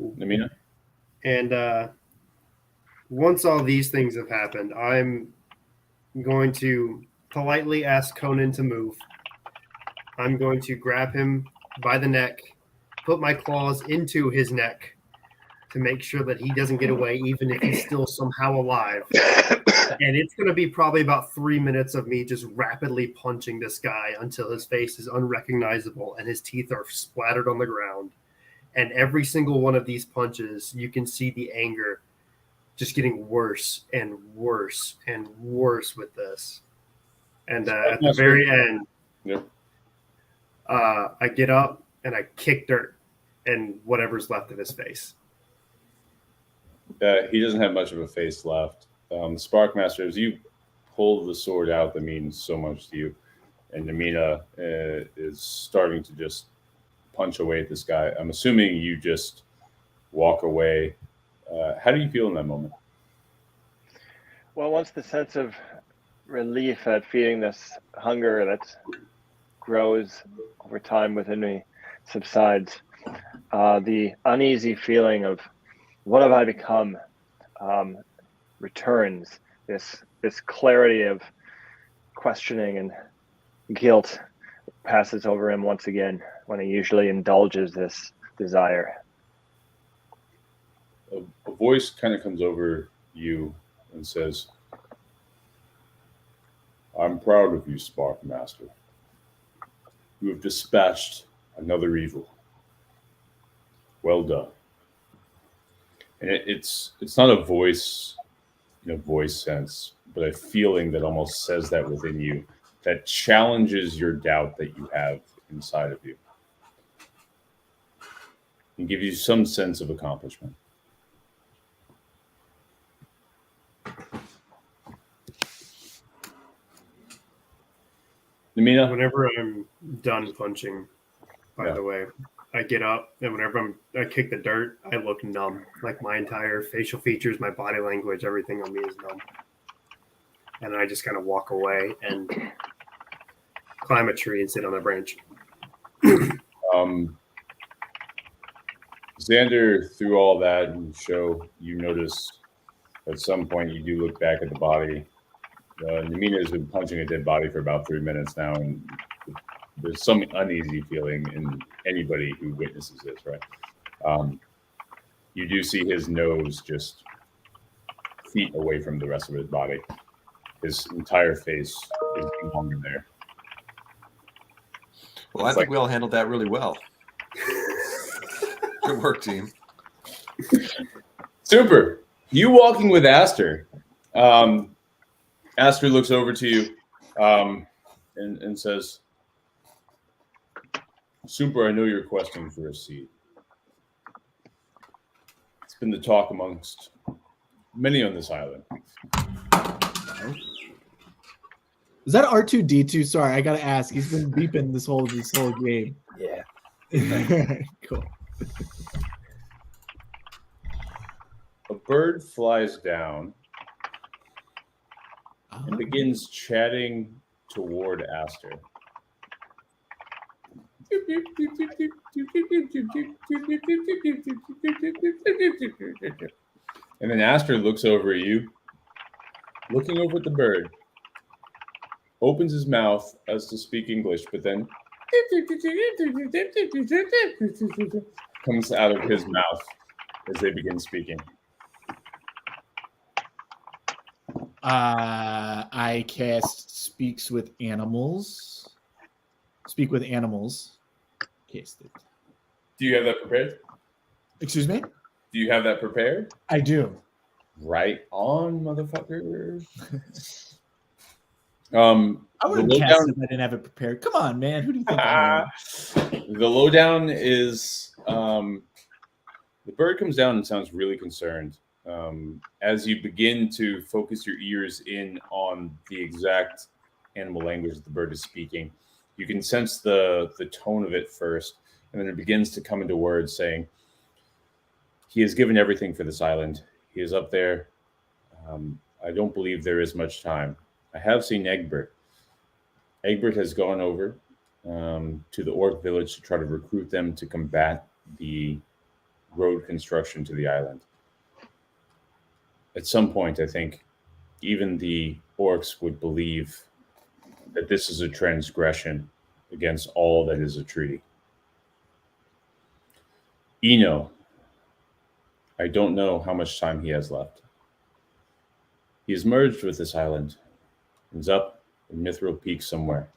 Namina? And once all these things have happened, I'm going to politely ask Conan to move. I'm going to grab him by the neck, put my claws into his neck to make sure that he doesn't get away, even if he's still somehow alive. And it's going to be probably about 3 minutes of me just rapidly punching this guy until his face is unrecognizable and his teeth are splattered on the ground. And every single one of these punches, you can see the anger just getting worse and worse and worse with this. And at the very end, I get up and I kick dirt and whatever's left of his face. He doesn't have much of a face left. Sparkmaster, as you pull the sword out that means so much to you, and Namina is starting to just punch away at this guy, I'm assuming you just walk away. How do you feel in that moment? Well, once the sense of relief at feeding this hunger that grows over time within me subsides, the uneasy feeling of what have I become returns. This clarity of questioning and guilt passes over him once again when he usually indulges this desire. A voice kind of comes over you and says, I'm proud of you, Spark Master. You have dispatched another evil. Well done. And it's not a voice in a voice sense, but a feeling that almost says that within you, that challenges your doubt that you have inside of you, and give you some sense of accomplishment. Namina? Whenever I'm done punching, by the way, I get up, and whenever I kick the dirt, I look numb. Like my entire facial features, my body language, everything on me is numb. And I just kind of walk away and climb a tree and sit on a branch. Xander, through all that and show, you notice at some point you do look back at the body. Namina has been punching a dead body for about 3 minutes now, and there's some uneasy feeling in anybody who witnesses this, right? You do see his nose just feet away from the rest of his body. His entire face is hung in there. Well, I think we all handled that really well. Good work, team. Super. You walking with Aster. Aster looks over to you and says, Super, I know you're questing for a seat. It's been the talk amongst many on this island. Is that R2D2? Sorry, I gotta ask. He's been beeping this whole game. Yeah. Cool. A bird flies down and begins chatting toward Aster. And then Aster looks over at you, looking over at the bird, opens his mouth as to speak English, but then comes out of his mouth as they begin speaking. I cast Speak with Animals. Cast it. Do you have that prepared? Excuse me? Do you have that prepared? I do. Right on, motherfucker. I wouldn't cast it if I didn't have it prepared. Come on, man. Who do you think I am? The lowdown is the bird comes down and sounds really concerned. As you begin to focus your ears in on the exact animal language that the bird is speaking, you can sense the tone of it first, and then it begins to come into words saying, he has given everything for this island. He is up there. I don't believe there is much time. I have seen Egbert. Egbert has gone over to the orc village to try to recruit them to combat the road construction to the island. At some point, I think even the orcs would believe that this is a transgression against all that is a treaty. Eno, I don't know how much time he has left. He is merged with this island. He's up in Mithril Peak somewhere.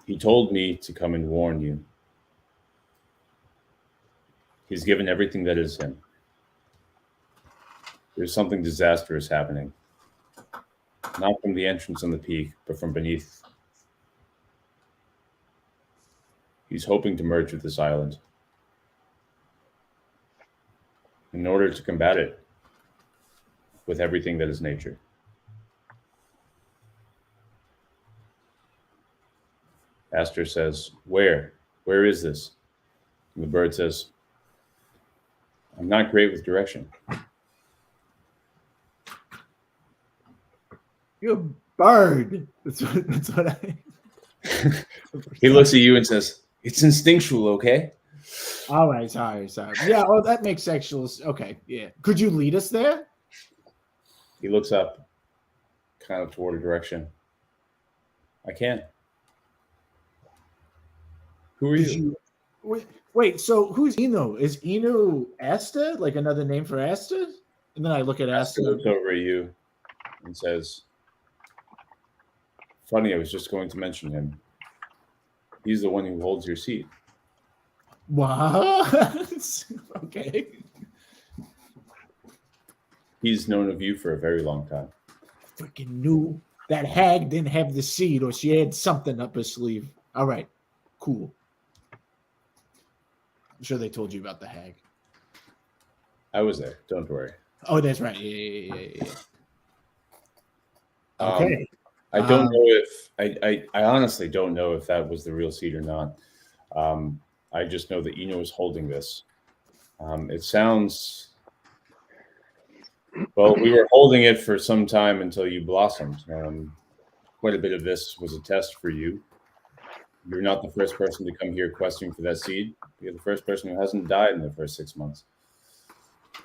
He told me to come and warn you. He's given everything that is him. There's something disastrous happening. Not from the entrance on the peak, but from beneath. He's hoping to merge with this island in order to combat it with everything that is nature. Aster says, Where? Where is this? And the bird says, I'm not great with direction. You're a bird. That's what I. He looks at you and says, "It's instinctual, okay?" All right, sorry. Yeah, oh, that makes sexual. Okay, yeah. Could you lead us there? He looks up, kind of toward a direction. I can. Who are you? Wait, so who's Eno? Is Eno Asta, like another name for Asta? And then I look at Asta Asta. looks over at you and says, "Funny, I was just going to mention him. He's the one who holds your seat." What? Okay. He's known of you for a very long time. Freaking knew that hag didn't have the seed, or she had something up her sleeve. All right, cool. I'm sure they told you about the hag. I was there. Don't worry. Oh, that's right. Yeah. Okay. I don't know if I honestly don't know if that was the real seed or not. I just know that Eno is holding this. It sounds well. We were holding it for some time until you blossomed. Quite a bit of this was a test for you. You're not the first person to come here questing for that seed. You're the first person who hasn't died in the first 6 months.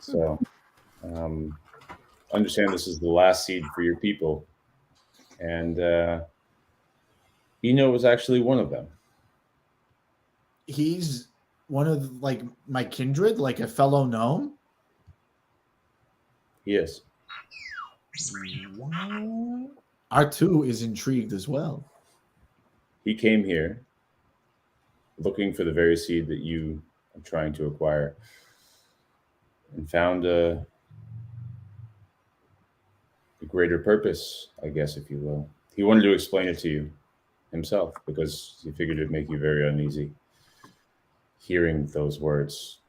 So, understand this is the last seed for your people. And Eno was actually one of them. He's one of like my kindred, like a fellow gnome. He is. R2 is intrigued as well. He came here looking for the very seed that you are trying to acquire and found a greater purpose, I guess, if you will. He wanted to explain it to you himself because he figured it'd make you very uneasy hearing those words,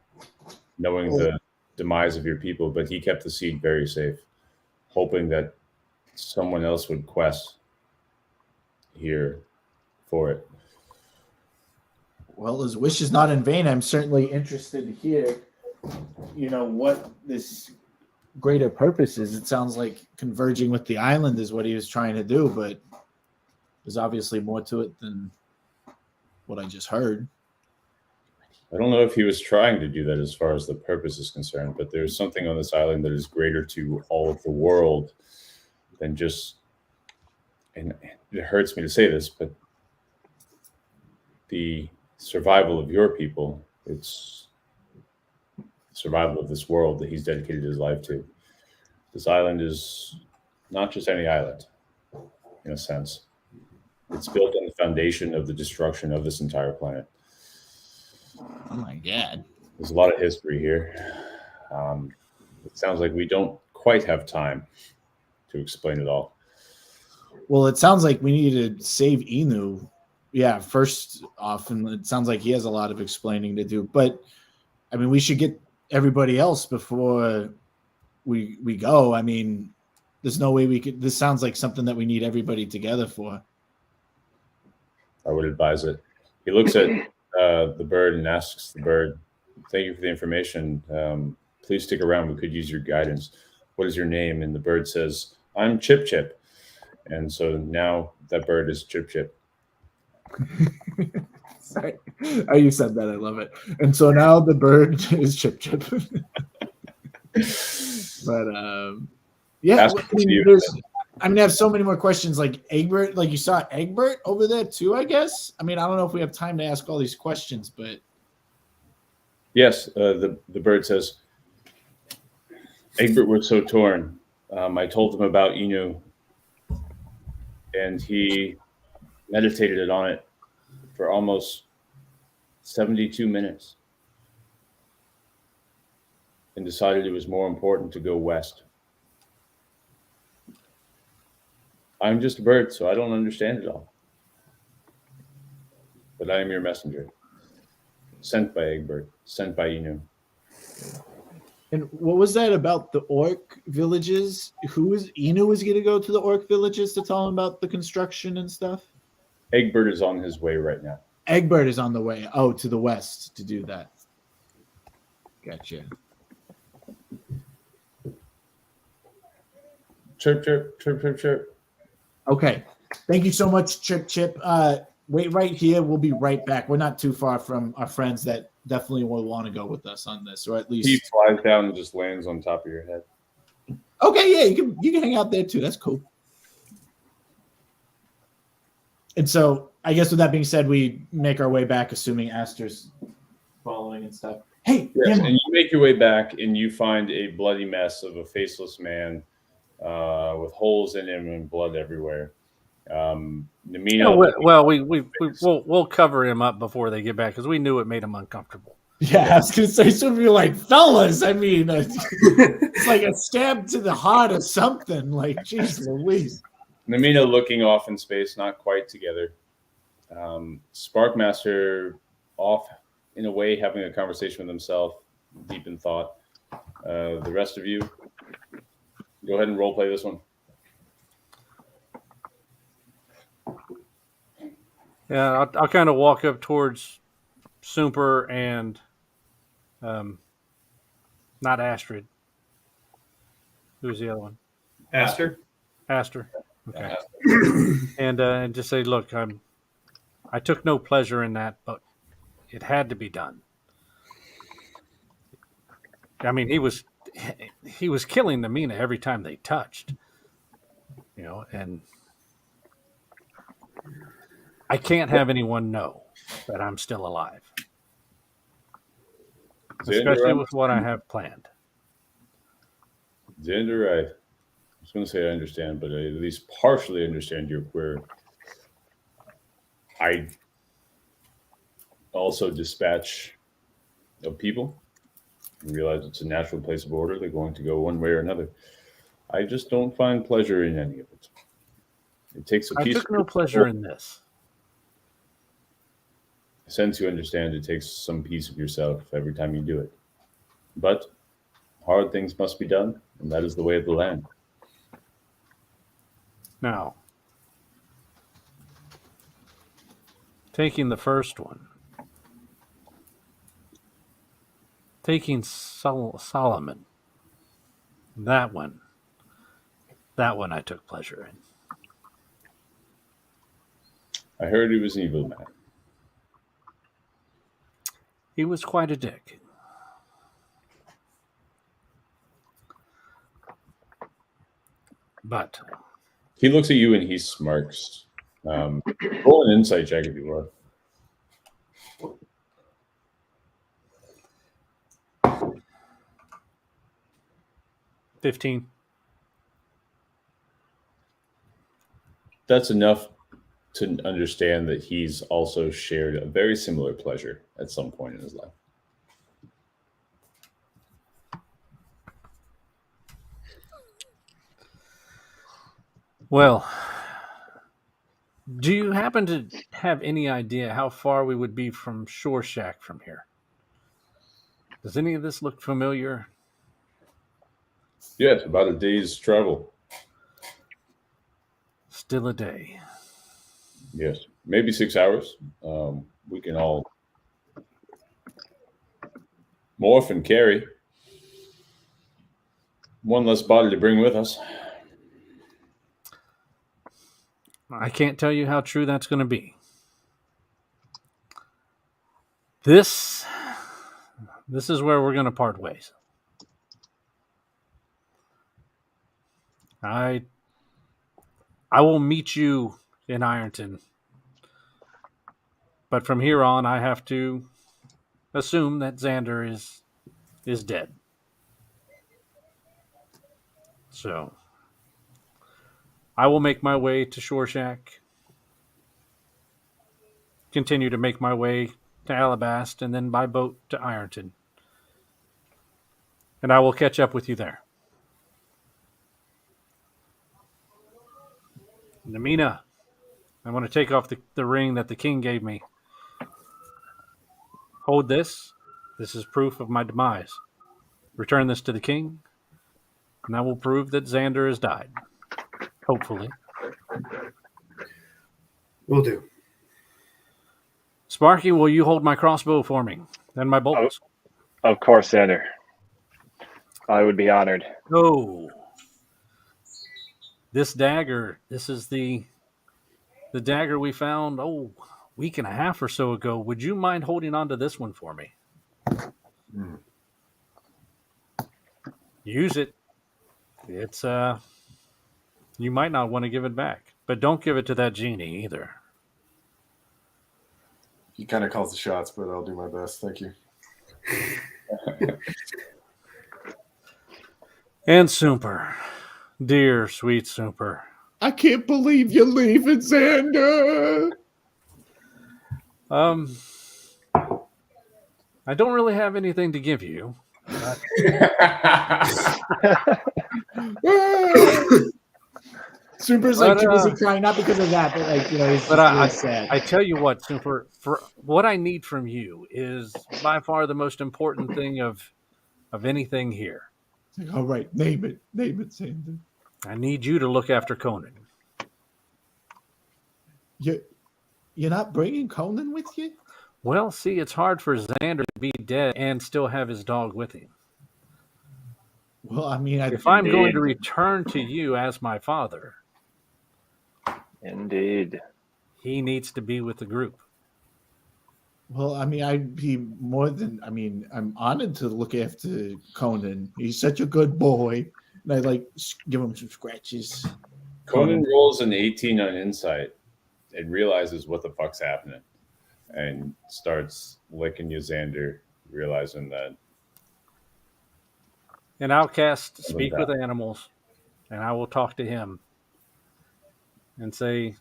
knowing the demise of your people, but he kept the seed very safe, hoping that someone else would quest here for it. Well, his wish is not in vain. I'm certainly interested to hear, what this greater purpose is. It sounds like converging with the island is what he was trying to do, but there's obviously more to it than what I just heard. I don't know if he was trying to do that as far as the purpose is concerned, but there's something on this island that is greater to all of the world than just, and it hurts me to say this, but the survival of your people, it's survival of this world that he's dedicated his life to. This island is not just any island, in a sense. It's built on the foundation of the destruction of this entire planet. Oh my God. There's a lot of history here. It sounds like we don't quite have time to explain it all. Well, it sounds like we need to save Enu. Yeah, first off, and it sounds like he has a lot of explaining to do. But, I mean, we should get everybody else before we go. I mean, there's no way we could. This sounds like something that we need everybody together for. I would advise it. He looks at the bird and asks the bird, "Thank you for the information. Please stick around. We could use your guidance. What is your name?" And the bird says, "I'm Chip Chip." And so now that bird is Chip Chip. Sorry. Oh, you said that. I love it. And so now the bird is Chip Chip. But yeah, I have so many more questions. Like Egbert, like you saw Egbert over there too, I guess. I mean, I don't know if we have time to ask all these questions, but yes, the bird says, Egbert was so torn. I told him about Enu, and he meditated on it for almost 72 minutes and decided it was more important to go west. I'm just a bird, so I don't understand it all. But I am your messenger, sent by Egbert, sent by Enu. And what was that about the orc villages? Enu was going to go to the orc villages to tell him about the construction and stuff? Egbert is on his way right now. Egbert is on the way. Oh, to the west to do that. Gotcha. Chirp, chirp, chirp, chirp, chirp. Okay. Thank you so much, Chip. Wait right here. We'll be right back. We're not too far from our friends that definitely will want to go with us on this, or at least He flies down and just lands on top of your head. Okay, yeah, you can hang out there too. That's cool. And so, I guess with that being said, we make our way back, assuming Aster's following and stuff. Hey, yes, and you make your way back, and you find a bloody mess of a faceless man with holes in him and blood everywhere. Namina. We'll cover him up before they get back because we knew it made him uncomfortable. Yeah, I was gonna say something like, fellas. I mean, it's like a stab to the heart or something. Like, jeez Louise. Namina looking off in space, not quite together. Sparkmaster off in a way, having a conversation with himself, deep in thought. The rest of you, go ahead and role play this one. Yeah, I'll kind of walk up towards Soomper and not Astrid. Who's the other one? Aster. Okay. And just say, look, I took no pleasure in that, but it had to be done. I mean, he was killing Namina every time they touched, and I can't have anyone know that I'm still alive, especially with what I have planned. Xander, I was going to say I understand, but I at least partially understand your query. I also dispatch of people and realize it's a natural place of order. They're going to go one way or another. I just don't find pleasure in any of it. It takes a piece. I took no pleasure in this. Since you understand, it takes some piece of yourself every time you do it. But hard things must be done, and that is the way of the land. Now, taking the first one, taking Solomon, that one I took pleasure in. I heard he was an evil man. He was quite a dick. But he looks at you and he smirks. Roll an insight check if you want. $15. That's enough to understand that he's also shared a very similar pleasure at some point in his life. Well, do you happen to have any idea how far we would be from Shore Shack from here? Does any of this look familiar? Yes, about a day's travel. Still a day. Yes, maybe 6 hours. We can all morph and carry. One less body to bring with us. I can't tell you how true that's going to be. This is where we're going to part ways. I will meet you in Ironton. But from here on, I have to assume that Xander is dead. So I will make my way to Shore Shack, continue to make my way to Alabast, and then by boat to Ironton. And I will catch up with you there. Namina, I want to take off the ring that the king gave me. Hold this. This is proof of my demise. Return this to the king, and that will prove that Xander has died. Hopefully. Will do. Sparky, will you hold my crossbow for me? Then my bolts. Of course, Xander. I would be honored. Oh. This dagger, this is the dagger we found, a week and a half or so ago. Would you mind holding on to this one for me? Use it. It's, you might not want to give it back, but don't give it to that genie either. He kind of calls the shots, but I'll do my best. Thank you. And Soomper, dear sweet Soomper. I can't believe you're leaving, Xander. I don't really have anything to give you. But... Soomper's like too busy crying, not because of that, but like, you know, he's really sad. I tell you what, Soomper, for what I need from you is by far the most important thing of anything here. Like, all right, name it, Xander. I need you to look after Conan. You're not bringing Conan with you? Well, see, it's hard for Xander to be dead and still have his dog with him. Well, I mean, if I'm going to return to you as my father, indeed, he needs to be with the group. Well, I mean, I'd be more than, I mean, I'm honored to look after Conan. He's such a good boy. And I like give him some scratches. Conan rolls an 18 on insight and realizes what the fuck's happening and starts licking you, Xander, realizing that. An outcast speak with animals, and I will talk to him and say,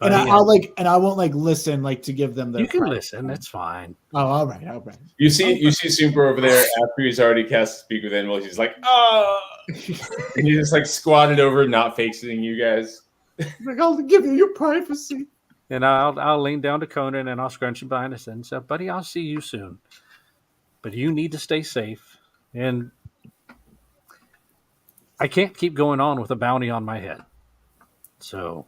and I won't like listen like to give them the. You can listen. That's fine. Oh, all right. You see Super over there after he's already cast Speak with Animals. He's like, oh, and he just like squatted over, not facing you guys. Like, I'll give you your privacy. And I'll lean down to Conan and I'll scrunch him behind his head and say, buddy, I'll see you soon. But you need to stay safe. And I can't keep going on with a bounty on my head. So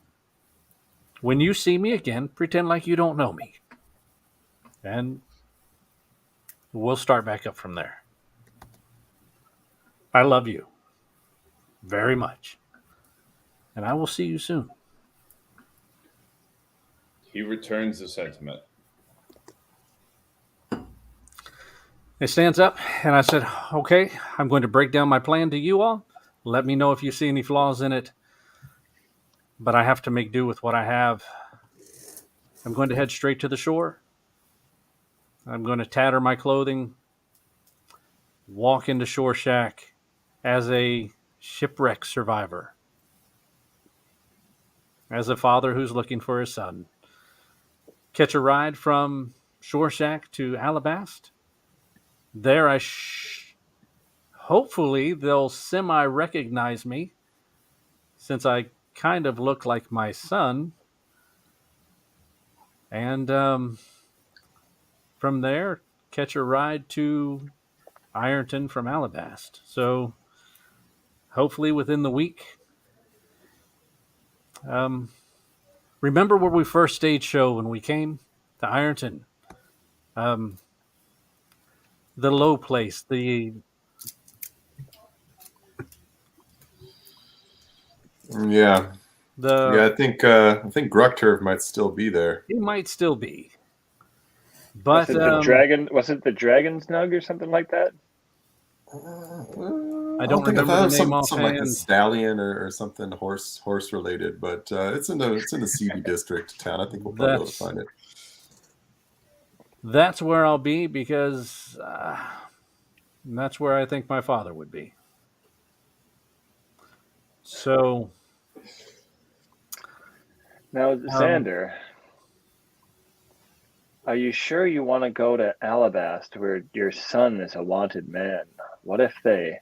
when you see me again, pretend like you don't know me. And we'll start back up from there. I love you very much. And I will see you soon. He returns the sentiment. He stands up and I said, okay, I'm going to break down my plan to you all. Let me know if you see any flaws in it. But I have to make do with what I have. I'm going to head straight to the shore. I'm going to tatter my clothing, walk into Shore Shack as a shipwreck survivor, as a father who's looking for his son. Catch a ride from Shore Shack to Alabast. There hopefully they'll semi-recognize me since I kind of look like my son. And from there, catch a ride to Ironton from Alabast. So hopefully within the week. Remember where we first staged show when we came to Ironton? The low place, Yeah, I think Gruckturf might still be there. He might still be, but was it the Dragon's Nug or something like that? I don't remember the name offhand. Something like a stallion or something horse related, but it's in the CB district town. I think we'll probably be able to find it. That's where I'll be because that's where I think my father would be. So now, Xander, are you sure you want to go to Alabast where your son is a wanted man? What if they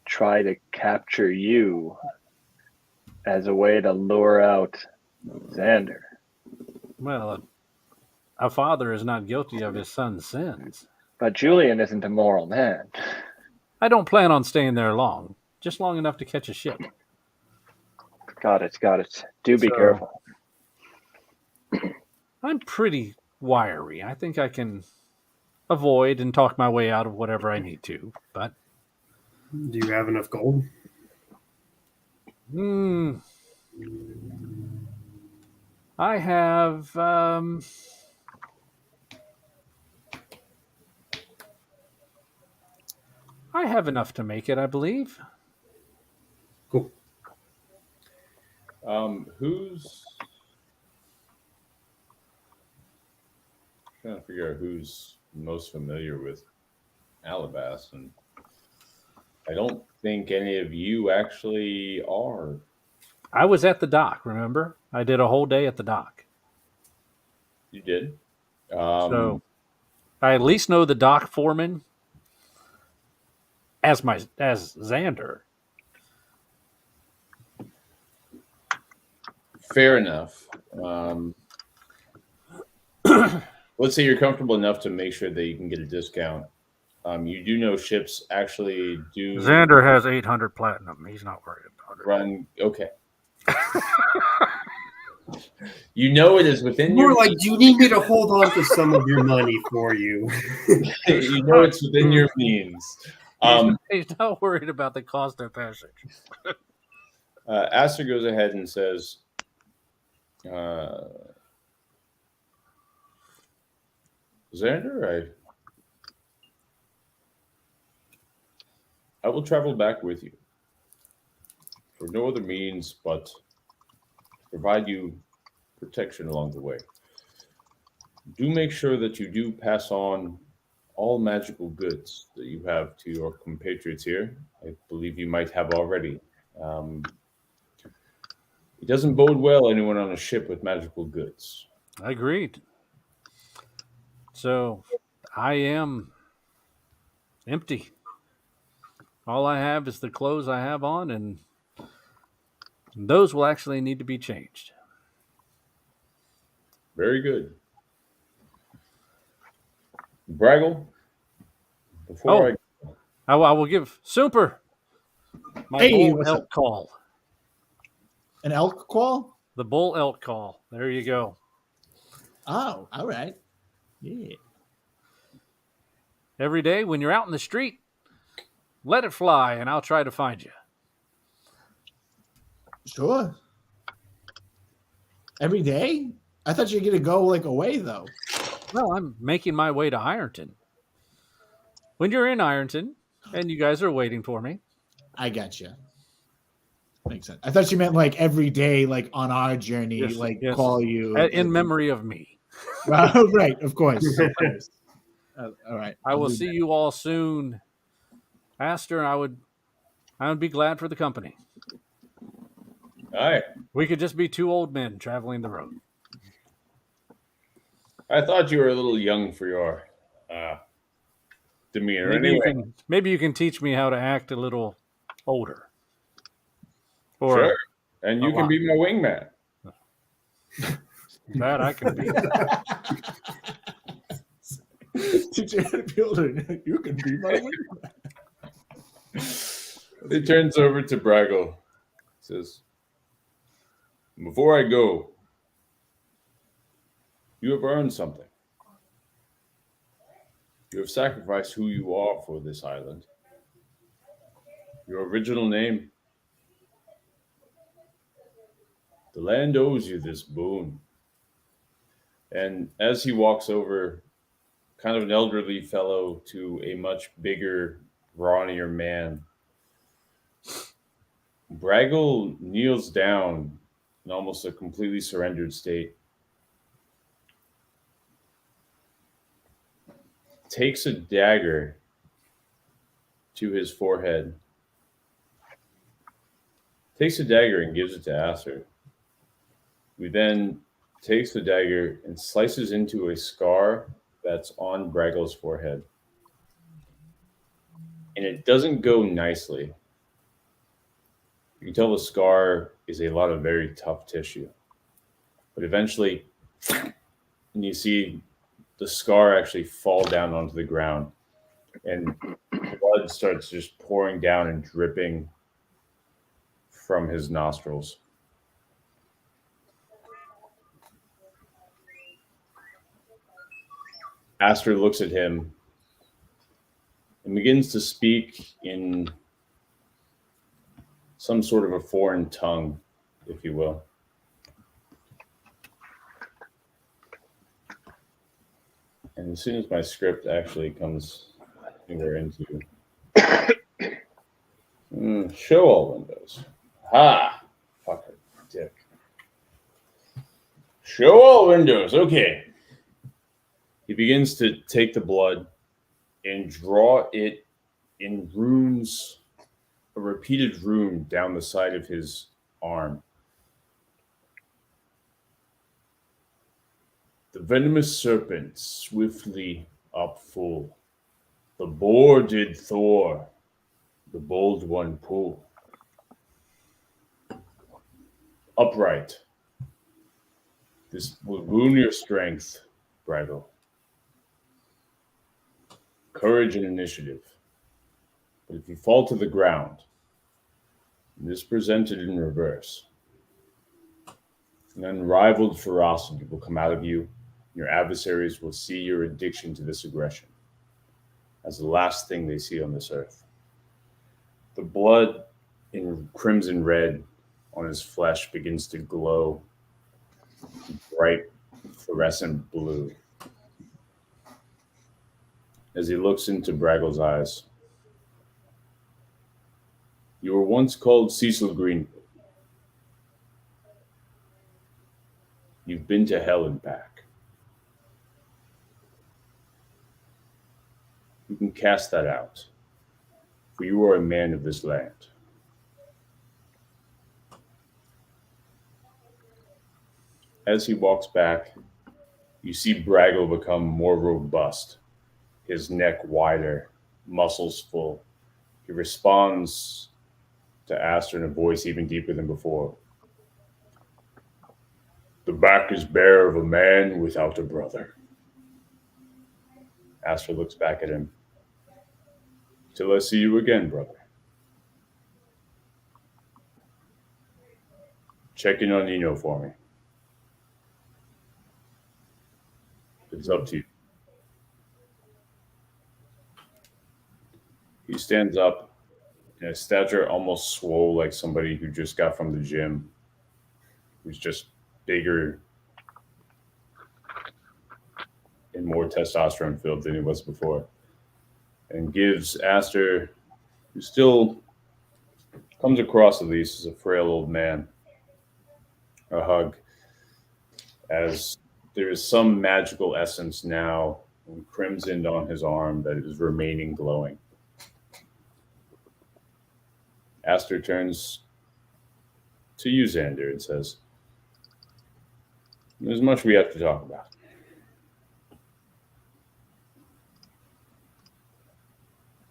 try to capture you as a way to lure out Xander? Well, a father is not guilty of his son's sins. But Julian isn't a moral man. I don't plan on staying there long. Just long enough to catch a ship. Got it. Do be careful. I'm pretty wiry. I think I can avoid and talk my way out of whatever I need to. But do you have enough gold? I have enough to make it, I believe. Cool. Who's trying to figure out who's most familiar with Alabas, and I don't think any of you actually are. I was at the dock, remember? I did a whole day at the dock. You did. So I at least know the dock foreman as Xander. Fair enough. Let's say you're comfortable enough to make sure that you can get a discount. You do know ships actually do. Xander has 800 platinum. He's not worried about it. Run. Okay. You know it is within More your. like, do you need me to hold on to some of your money for you? You know it's within your means. He's not worried about the cost of passage. Aster goes ahead and says, Xander, I will travel back with you for no other means but to provide you protection along the way. Do make sure that you do pass on all magical goods that you have to your compatriots here. I believe you might have already. It doesn't bode well anyone on a ship with magical goods. Agreed. So I am empty. All I have is the clothes I have on, and those will actually need to be changed. Very good. Braggle, before I will give Super my bull elk call. An elk call? The bull elk call. There you go. Oh, all right. Yeah. Every day when you're out in the street, let it fly, and I'll try to find you. Sure. Every day? I thought you were going to go like away, though. Well, I'm making my way to Ironton. When you're in Ironton and you guys are waiting for me. I got you. Makes sense. I thought you meant like every day, like on our journey, call you. In memory of me. Right, of course. All right. I will see you all soon. Aster, I would be glad for the company. All right. We could just be two old men traveling the road. I thought you were a little young for your demeanor. Maybe you can teach me how to act a little older. Or sure. And you can be my wingman. That I can be. Teach you how to be older. You can be my wingman. He turns over to Braggle. Says, before I go, you have earned something. You have sacrificed who you are for this island. Your original name. The land owes you this boon. And as he walks over, kind of an elderly fellow to a much bigger, brawnier man, Braggle kneels down in almost a completely surrendered state. Takes a dagger to his forehead. Takes a dagger and gives it to Aster. Who then takes the dagger and slices into a scar that's on Braggle's forehead. And it doesn't go nicely. You can tell the scar is a lot of very tough tissue. But eventually, and you see the scar actually fall down onto the ground. And blood starts just pouring down and dripping from his nostrils. Aster looks at him and begins to speak in some sort of a foreign tongue, if you will. And as soon as my script actually comes anywhere into show all windows. Ha! Fucker, dick. Show all windows. Okay. He begins to take the blood and draw it in runes, a repeated rune down the side of his arm. The venomous serpent swiftly up full. The boar did Thor, the bold one pull. Upright. This will wound your strength, Braggle. Courage and initiative. But if you fall to the ground, and this presented in reverse, an unrivaled ferocity will come out of you. Your adversaries will see your addiction to this aggression as the last thing they see on this earth. The blood in crimson red on his flesh begins to glow bright fluorescent blue as he looks into Braggle's eyes. You were once called Cecil Greenwood. You've been to hell and back. You can cast that out, for you are a man of this land. As he walks back, you see Braggle become more robust, his neck wider, muscles full. He responds to Aster in a voice even deeper than before. The back is bare of a man without a brother. Aster looks back at him. Till I see you again, brother. Check in on Eno for me. It's up to you. He stands up, and his stature almost swole like somebody who just got from the gym, who's just bigger and more testosterone filled than he was before, and gives Aster, who still comes across at least as a frail old man, a hug, as there is some magical essence now crimsoned on his arm that is remaining glowing. Aster turns to you, Xander, and says, there's much we have to talk about.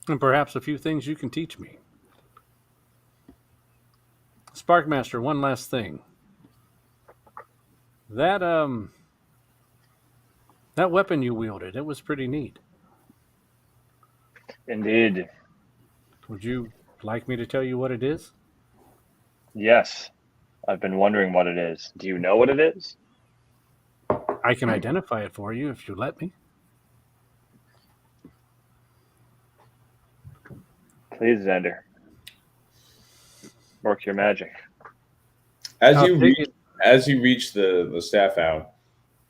And perhaps a few things you can teach me. Sparkmaster, one last thing. That weapon you wielded, it was pretty neat. Indeed. Would you like me to tell you what it is? Yes. I've been wondering what it is. Do you know what it is? I can identify it for you if you let me. Please, Xander. Work your magic. As you reach the staff out,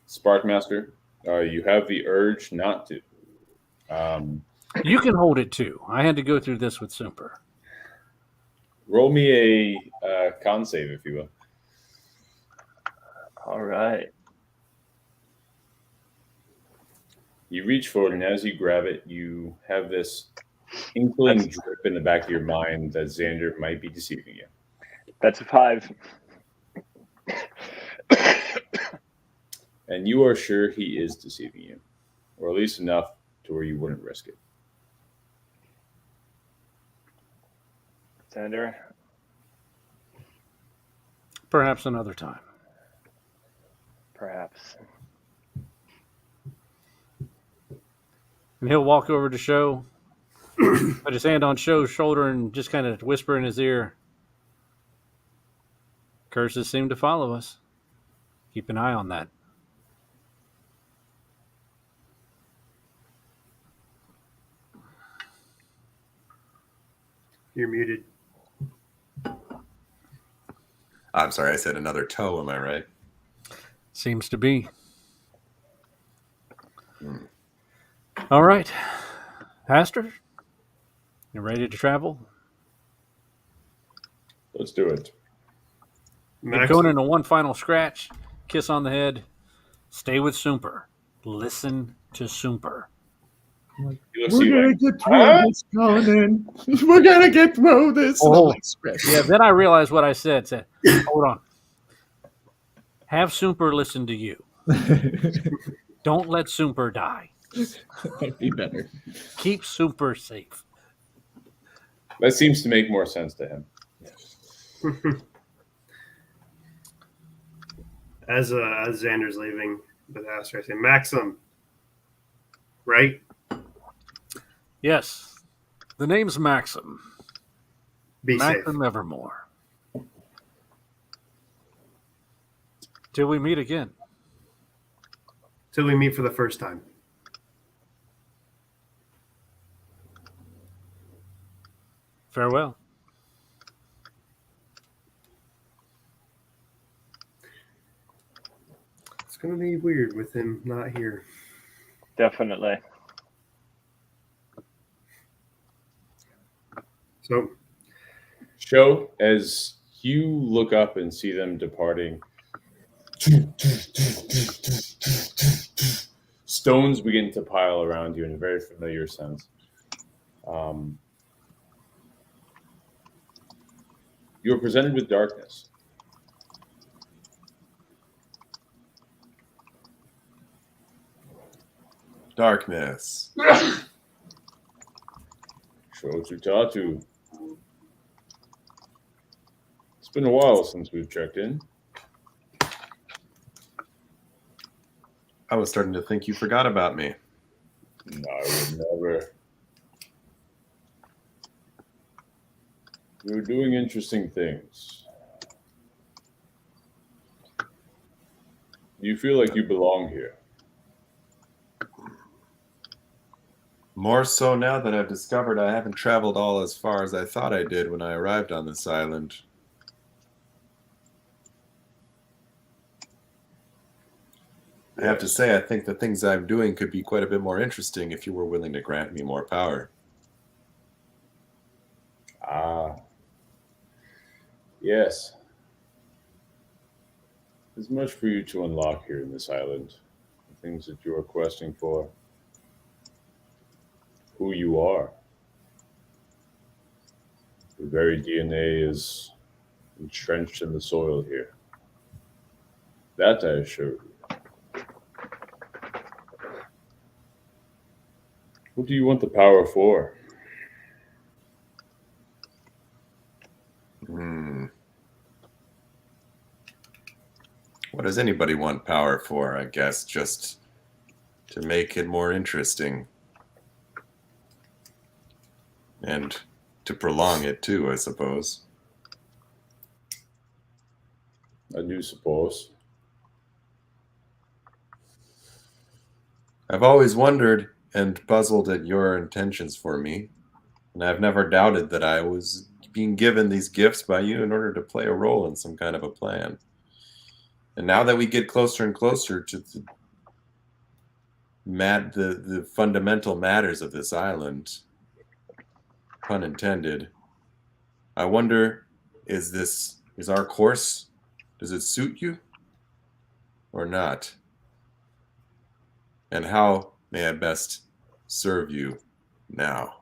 Sparkmaster, you have the urge not to. You can hold it too. I had to go through this with Super. Roll me a con save, if you will. All right. You reach forward, and as you grab it, you have this inkling drip in the back of your mind that Xander might be deceiving you. That's a 5. And you are sure he is deceiving you, or at least enough to where you wouldn't risk it. Xander? Perhaps another time. Perhaps. And he'll walk over to Sho, put his hand on Sho's shoulder and just kind of whisper in his ear. Curses seem to follow us. Keep an eye on that. You're muted. I'm sorry, I said another toe. Am I right? Seems to be. All right. Pastor, you ready to travel? Let's do it. Give Conan a one final scratch, kiss on the head, stay with Soomper. Listen to Soomper. We're gonna get through this, Conan. We're gonna get through this. Oh, yeah. Then I realized what I said. Said, hold on. Have Soomper listen to you. Don't let Soomper die. Might be better. Keep Soomper safe. That seems to make more sense to him. As Xander's leaving with Aster, I say, Maxim, right? Yes. The name's Maxim. Be Maxim safe. Evermore. Till we meet again. Till we meet for the first time. Farewell. It's going to be weird with him not here. Definitely. So, Show, as you look up and see them departing, stones begin to pile around you in a very familiar sense. You're presented with darkness. Darkness. Shotutatu. It's been a while since we've checked in. I was starting to think you forgot about me. No, I would never. You're doing interesting things. You feel like you belong here. More so now that I've discovered I haven't traveled all as far as I thought I did when I arrived on this island. I have to say, I think the things I'm doing could be quite a bit more interesting if you were willing to grant me more power. Yes. There's much for you to unlock here in this island. The things that you are questing for. Who you are. Your very DNA is entrenched in the soil here. That I assure you. What do you want the power for? What does anybody want power for? I guess just to make it more interesting. And to prolong it too, I suppose. I do suppose. I've always wondered and puzzled at your intentions for me, and I've never doubted that I was being given these gifts by you in order to play a role in some kind of a plan. And now that we get closer and closer to the fundamental matters of this island, pun intended, I wonder, is our course, does it suit you or not? And how may I best serve you now?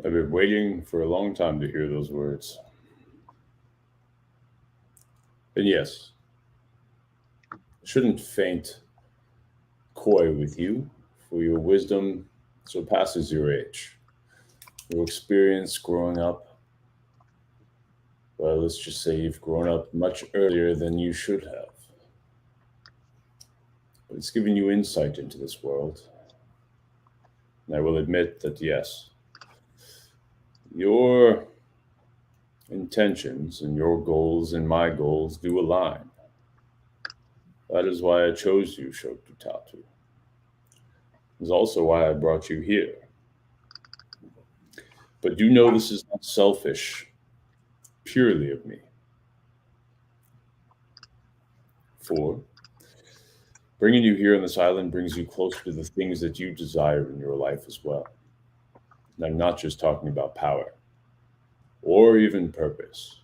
I've been waiting for a long time to hear those words. And yes, I shouldn't faint coy with you, for your wisdom surpasses your age. Your experience growing up, well, let's just say you've grown up much earlier than you should have. But it's given you insight into this world. And I will admit that, yes, your intentions and your goals and my goals do align. That is why I chose you, Shotutatu. It's also why I brought you here. But do know this is not selfish, purely of me. 4. Bringing you here on this island brings you closer to the things that you desire in your life as well. And I'm not just talking about power or even purpose,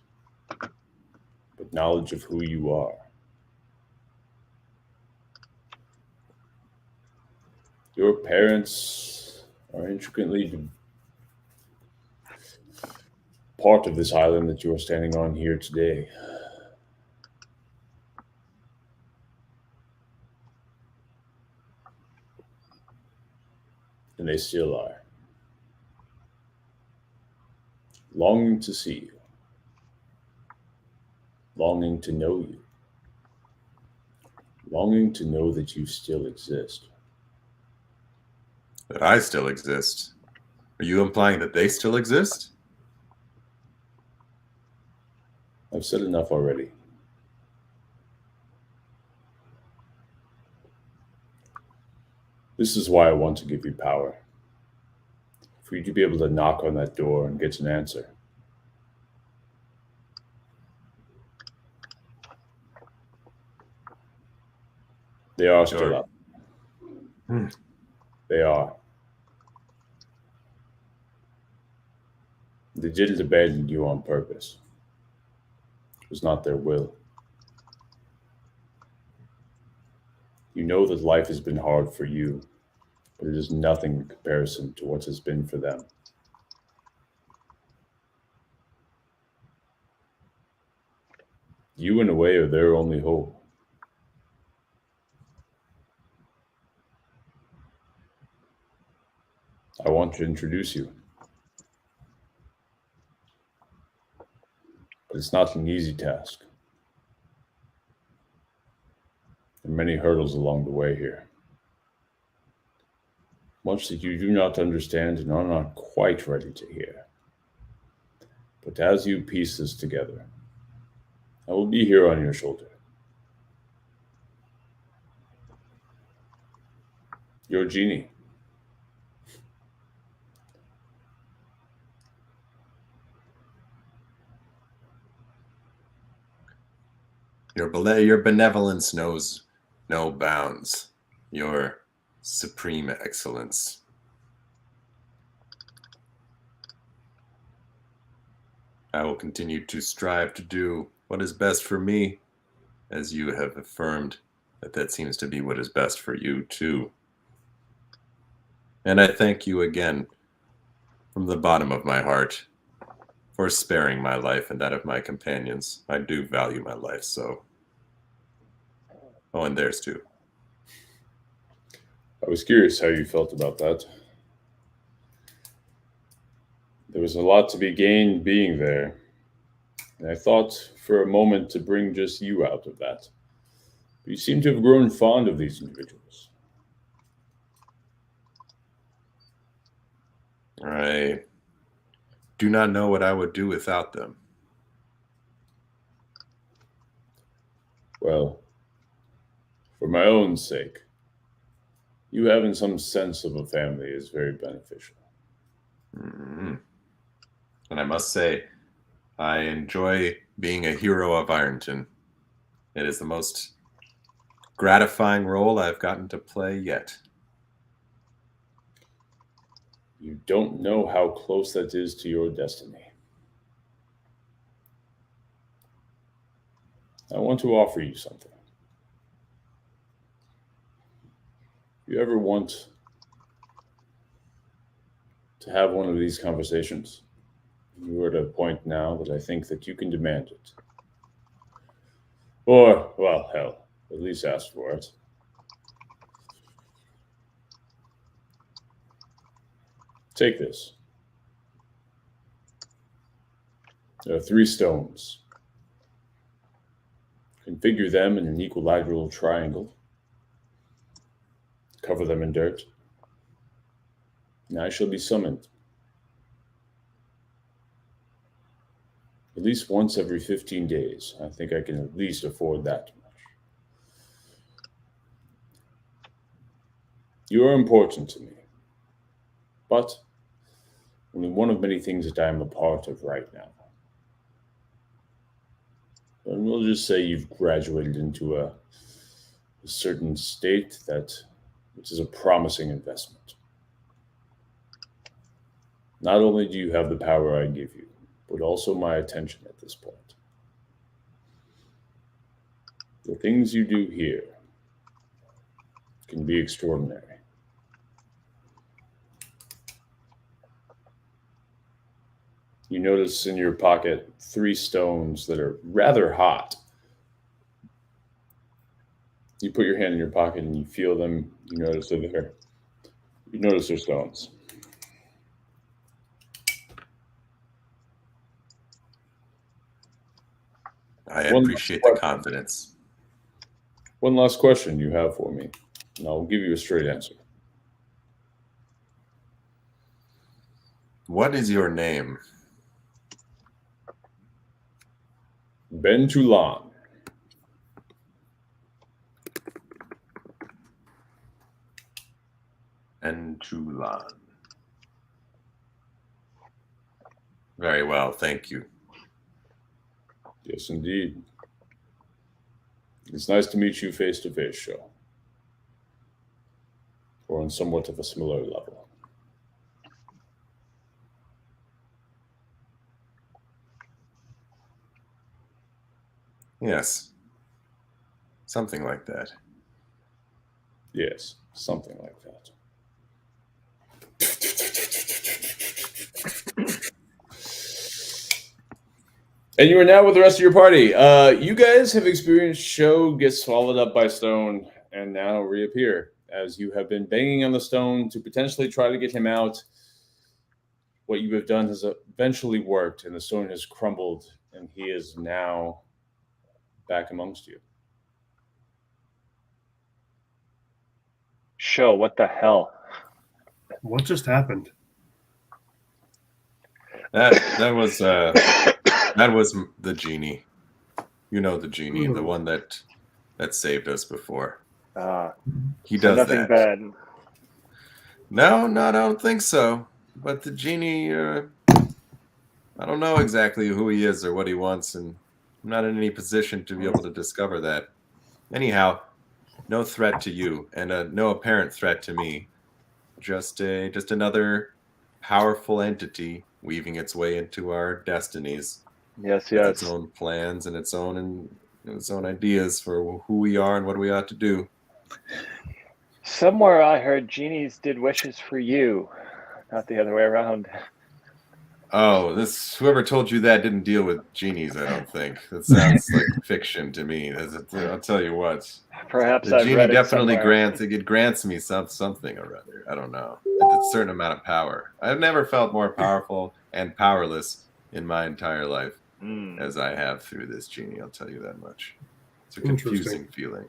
but knowledge of who you are. Your parents are intricately part of this island that you are standing on here today. And they still are. Longing to see you. Longing to know you. Longing to know that you still exist. That I still exist? Are you implying that they still exist? I've said enough already. This is why I want to give you power. For you to be able to knock on that door and get an answer. They are still up. They are. They didn't abandon you on purpose. It was not their will. You know that life has been hard for you, but it is nothing in comparison to what has been for them. You, in a way, are their only hope. I want to introduce you. But it's not an easy task. There are many hurdles along the way here. Much that you do not understand and are not quite ready to hear. But as you piece this together, I will be here on your shoulder. Your genie. Your benevolence knows no bounds. Your supreme excellence. I will continue to strive to do what is best for me, as you have affirmed that seems to be what is best for you too. And I thank you again from the bottom of my heart for sparing my life and that of my companions. I do value my life, so. Oh, and theirs too. I was curious how you felt about that. There was a lot to be gained being there, and I thought for a moment to bring just you out of that. But you seem to have grown fond of these individuals. I do not know what I would do without them. Well, for my own sake, you having some sense of a family is very beneficial. Mm-hmm. And I must say, I enjoy being a hero of Ironton. It is the most gratifying role I've gotten to play yet. You don't know how close that is to your destiny. I want to offer you something. If you ever want to have one of these conversations, you are at a point now that I think that you can demand it. Or, well, hell, at least ask for it. Take this. There are 3 stones. Configure them in an equilateral triangle. Cover them in dirt. And I shall be summoned. At least once every 15 days. I think I can at least afford that much. You are important to me. But only one of many things that I am a part of right now. And we'll just say you've graduated into a certain state which is a promising investment. Not only do you have the power I give you, but also my attention at this point. The things you do here can be extraordinary. You notice in your pocket 3 stones that are rather hot. You put your hand in your pocket and you feel them. You notice they're there. You notice they're stones. I appreciate the confidence. One last question you have for me, and I'll give you a straight answer. What is your name? Ben Tulan. Ben Tulan. Very well, thank you. Yes, indeed. It's nice to meet you face to face, Shaw. Or on somewhat of a similar level. Yes. Something like that. Yes, something like that. And you are now with the rest of your party. You guys have experienced Sho get swallowed up by stone and now reappear as you have been banging on the stone to potentially try to get him out. What you have done has eventually worked, and the stone has crumbled, and he is now back amongst you. Sho, what the hell? What just happened? That was the genie. You know the genie, the one that saved us before. He does nothing that. bad. No, I don't think so. But the genie, I don't know exactly who he is or what he wants, and I'm not in any position to be able to discover that. Anyhow, no threat to you, and no apparent threat to me. Just another powerful entity weaving its way into our destinies. Yes. With its own plans and its own ideas for who we are and what we ought to do. Somewhere I heard genies did wishes for you, not the other way around. Oh, whoever told you that didn't deal with genies, I don't think. That sounds like fiction to me. I'll tell you what. Perhaps the I've genie read it definitely somewhere. grants me something or other. I don't know. It's a certain amount of power. I've never felt more powerful and powerless in my entire life as I have through this genie. I'll tell you that much. It's a confusing feeling.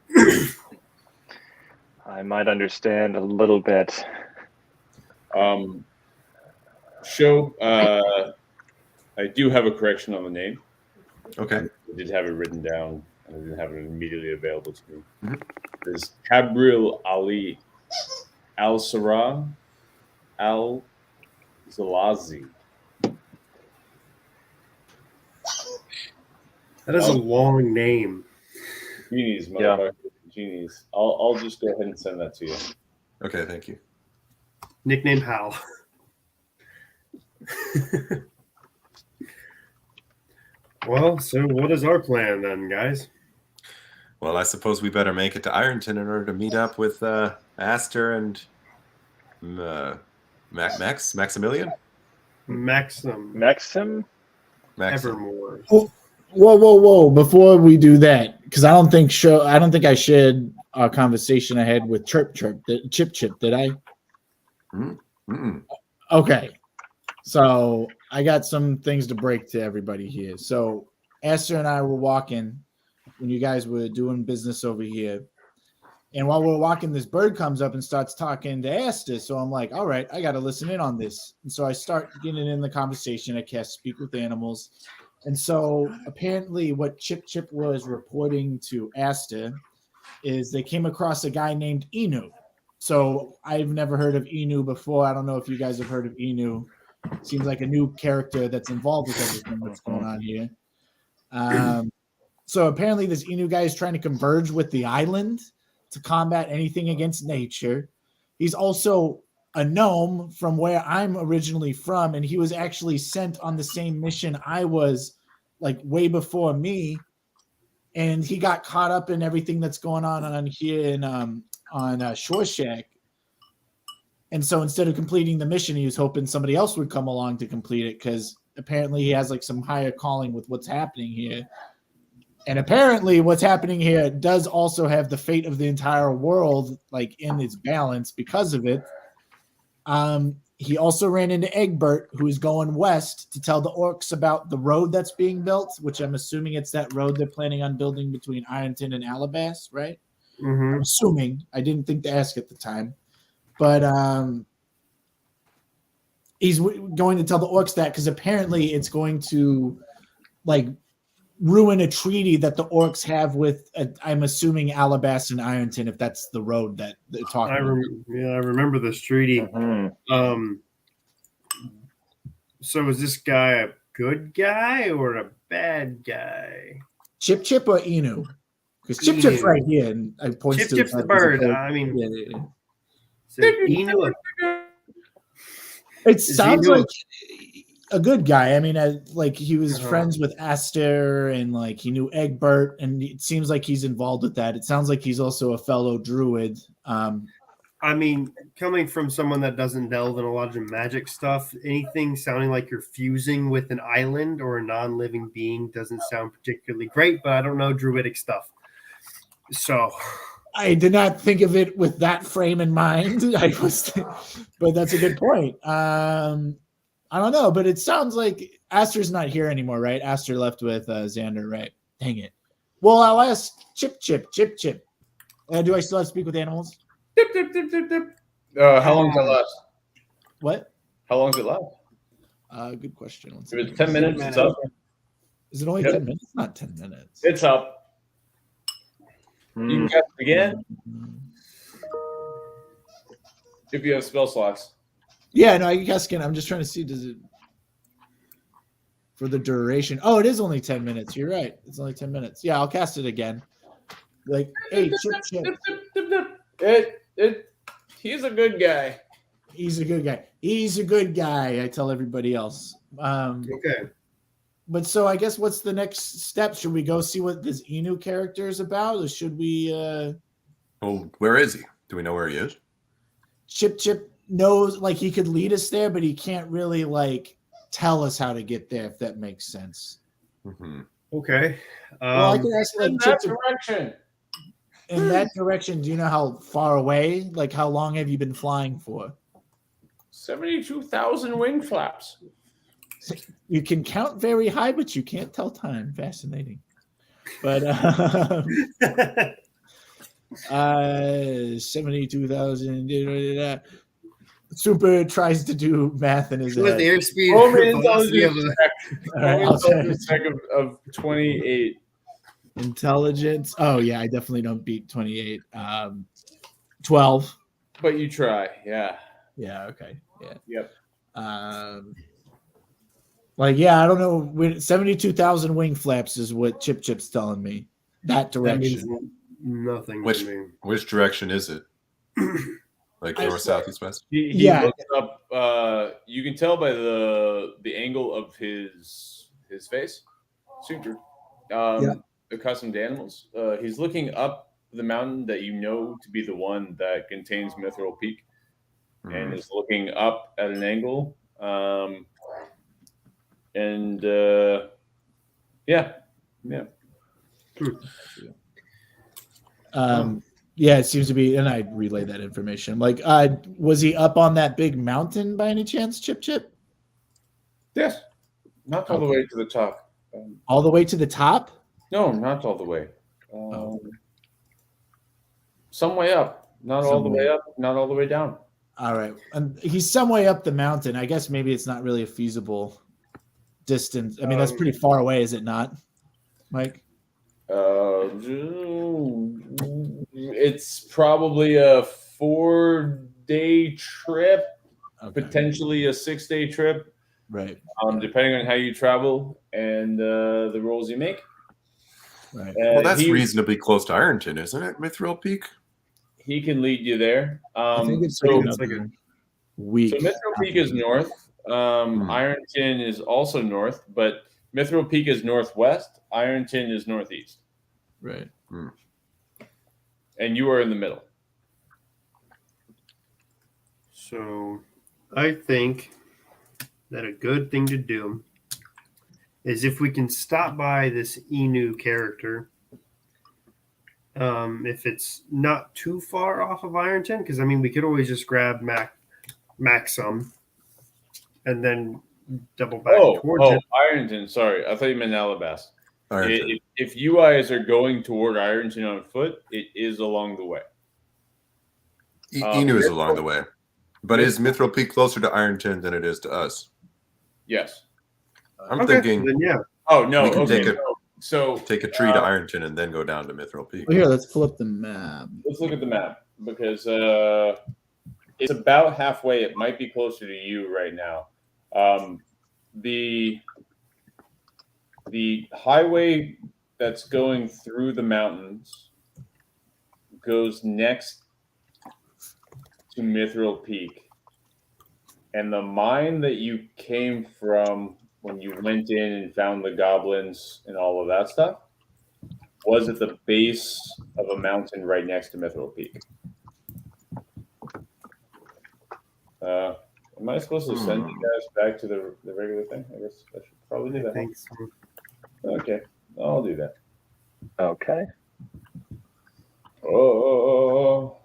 I might understand a little bit. Sho, I do have a correction on the name. Okay. I did have it written down, and I didn't have it immediately available to me. There's Kabril Ali Al-Sarah Al-Zalazi. That is a long name. Genies, motherfucker. Genies. I'll just go ahead and send that to you. Okay, thank you. Nickname Hal. Well, so what is our plan then, guys? Well, I suppose we better make it to Ironton in order to meet up with Aster and Maximilian? Maxim? Evermore. Whoa! Before we do that, because I don't think I shared our conversation ahead with Chip. Did I? Mm-mm. Okay. So I got some things to break to everybody here. So Esther and I were walking when you guys were doing business over here. And while we're walking, this bird comes up and starts talking to Esther. So I'm like, all right, I got to listen in on this. And so I start getting in the conversation. I cast Speak with Animals. And so apparently what Chip was reporting to Esther is they came across a guy named Inu. So I've never heard of Inu before. I don't know if you guys have heard of Inu. Seems like a new character that's involved with everything that's going on here. So apparently this Inu guy is trying to converge with the island to combat anything against nature. He's also a gnome from where I'm originally from, and he was actually sent on the same mission I was, like way before me. And he got caught up in everything that's going on here in on Shore Shack. And so instead of completing the mission, he was hoping somebody else would come along to complete it, because apparently he has like some higher calling with what's happening here. And apparently what's happening here does also have the fate of the entire world like in its balance because of it. He also ran into Egbert, who is going west to tell the orcs about the road that's being built, which I'm assuming it's that road they're planning on building between Ironton and Alabas, right? Mm-hmm. I'm assuming. I didn't think to ask at the time. But he's going to tell the orcs that because apparently it's going to like ruin a treaty that the orcs have with, I'm assuming, Alabas and Ironton, if that's the road that they're talking about. I remember this treaty. Mm-hmm. So is this guy a good guy or a bad guy? Chip or Inu? Because Chip's right here, and I point to Chip's the bird. I mean, yeah. So Inu, it sounds like a good guy. I mean, like he was friends with Aster, and like he knew Egbert, and it seems like he's involved with that. It sounds like he's also a fellow druid. I mean, coming from someone that doesn't delve in a lot of magic stuff, anything sounding like you're fusing with an island or a non-living being doesn't sound particularly great, but I don't know druidic stuff. So I did not think of it with that frame in mind. But that's a good point. I don't know, but it sounds like Aster's not here anymore, right? Aster left with Xander, right? Dang it. Well, I'll ask Chip. Do I still have to speak with animals? Dip. How long does that last? What? How long does it last? Good question. If it's 10 minutes, it's up. Is it only 10 minutes? It's not 10 minutes. It's up. You can cast it again. If you have spell slots. Yeah, no, I can cast again. I'm just trying to see, does it for the duration? Oh, it is only 10 minutes. You're right. It's only 10 minutes. Yeah, I'll cast it again. Like, hey, Chip. He's a good guy. He's a good guy. I tell everybody else. Okay. But so I guess what's the next step? Should we go see what this Inu character is about, or should we? Well, where is he? Do we know where he is? Chip knows, like he could lead us there, but he can't really like tell us how to get there. If that makes sense. Mm-hmm. Okay. Well, I can ask like In Chip that direction. In that direction, do you know how far away? Like, how long have you been flying for? 72,000 wing flaps. You can count very high, but you can't tell time. Fascinating. But 72,000. Super tries to do math in his head. The airspeed. Intelligence check of 28. Intelligence. Oh yeah, I definitely don't beat 28. 12. But you try, yeah. Yeah. Okay. Yeah. Yep. Like, yeah, I don't know. 72,000 wing flaps is what Chip's telling me. That direction. That nothing. Which direction is it? Like north, south, east, west? He looked up. You can tell by the angle of his face. Super. Accustomed to animals. He's looking up the mountain that you know to be the one that contains Mithril Peak, and is looking up at an angle. Yeah, it seems to be, and I relay that information. Like, was he up on that big mountain by any chance, Chip? Yes, not all the way to the top. All the way to the top? No, not all the way. Some way up, not all the way up, not all the way down. All right, and he's some way up the mountain. I guess maybe it's not really a feasible distance. I mean, that's pretty far away, is it not, Mike? It's probably a 4-day trip, potentially a 6-day trip. Right. Depending on how you travel and the rolls you make. Right. Well, that's reasonably close to Ironton, isn't it, Mithril Peak? He can lead you there. I think it's so, like a week. So Mithril Peak is north. Ironton is also north, but Mithril Peak is northwest. Ironton is northeast. Right. And you are in the middle. So I think that a good thing to do is if we can stop by this Inu character, if it's not too far off of Ironton, because I mean we could always just grab Maxim and then double back towards it. Ironton. Sorry, I thought you meant Alabast. If you guys are going toward Ironton on foot, it is along the way. Inu is along the way. But is Mithril Peak closer to Ironton than it is to us? Yes. I'm thinking. Then yeah. Oh no. We can Okay. take a tree to Ironton and then go down to Mithril Peak. Well, here, let's pull up the map. Let's look at the map because it's about halfway. It might be closer to you right now. The highway that's going through the mountains goes next to Mithril Peak, and the mine that you came from when you went in and found the goblins and all of that stuff was at the base of a mountain right next to Mithril Peak. Am I supposed to send you guys back to the regular thing? I guess I should probably do that. I think so. Okay, I'll do that. Okay. Oh.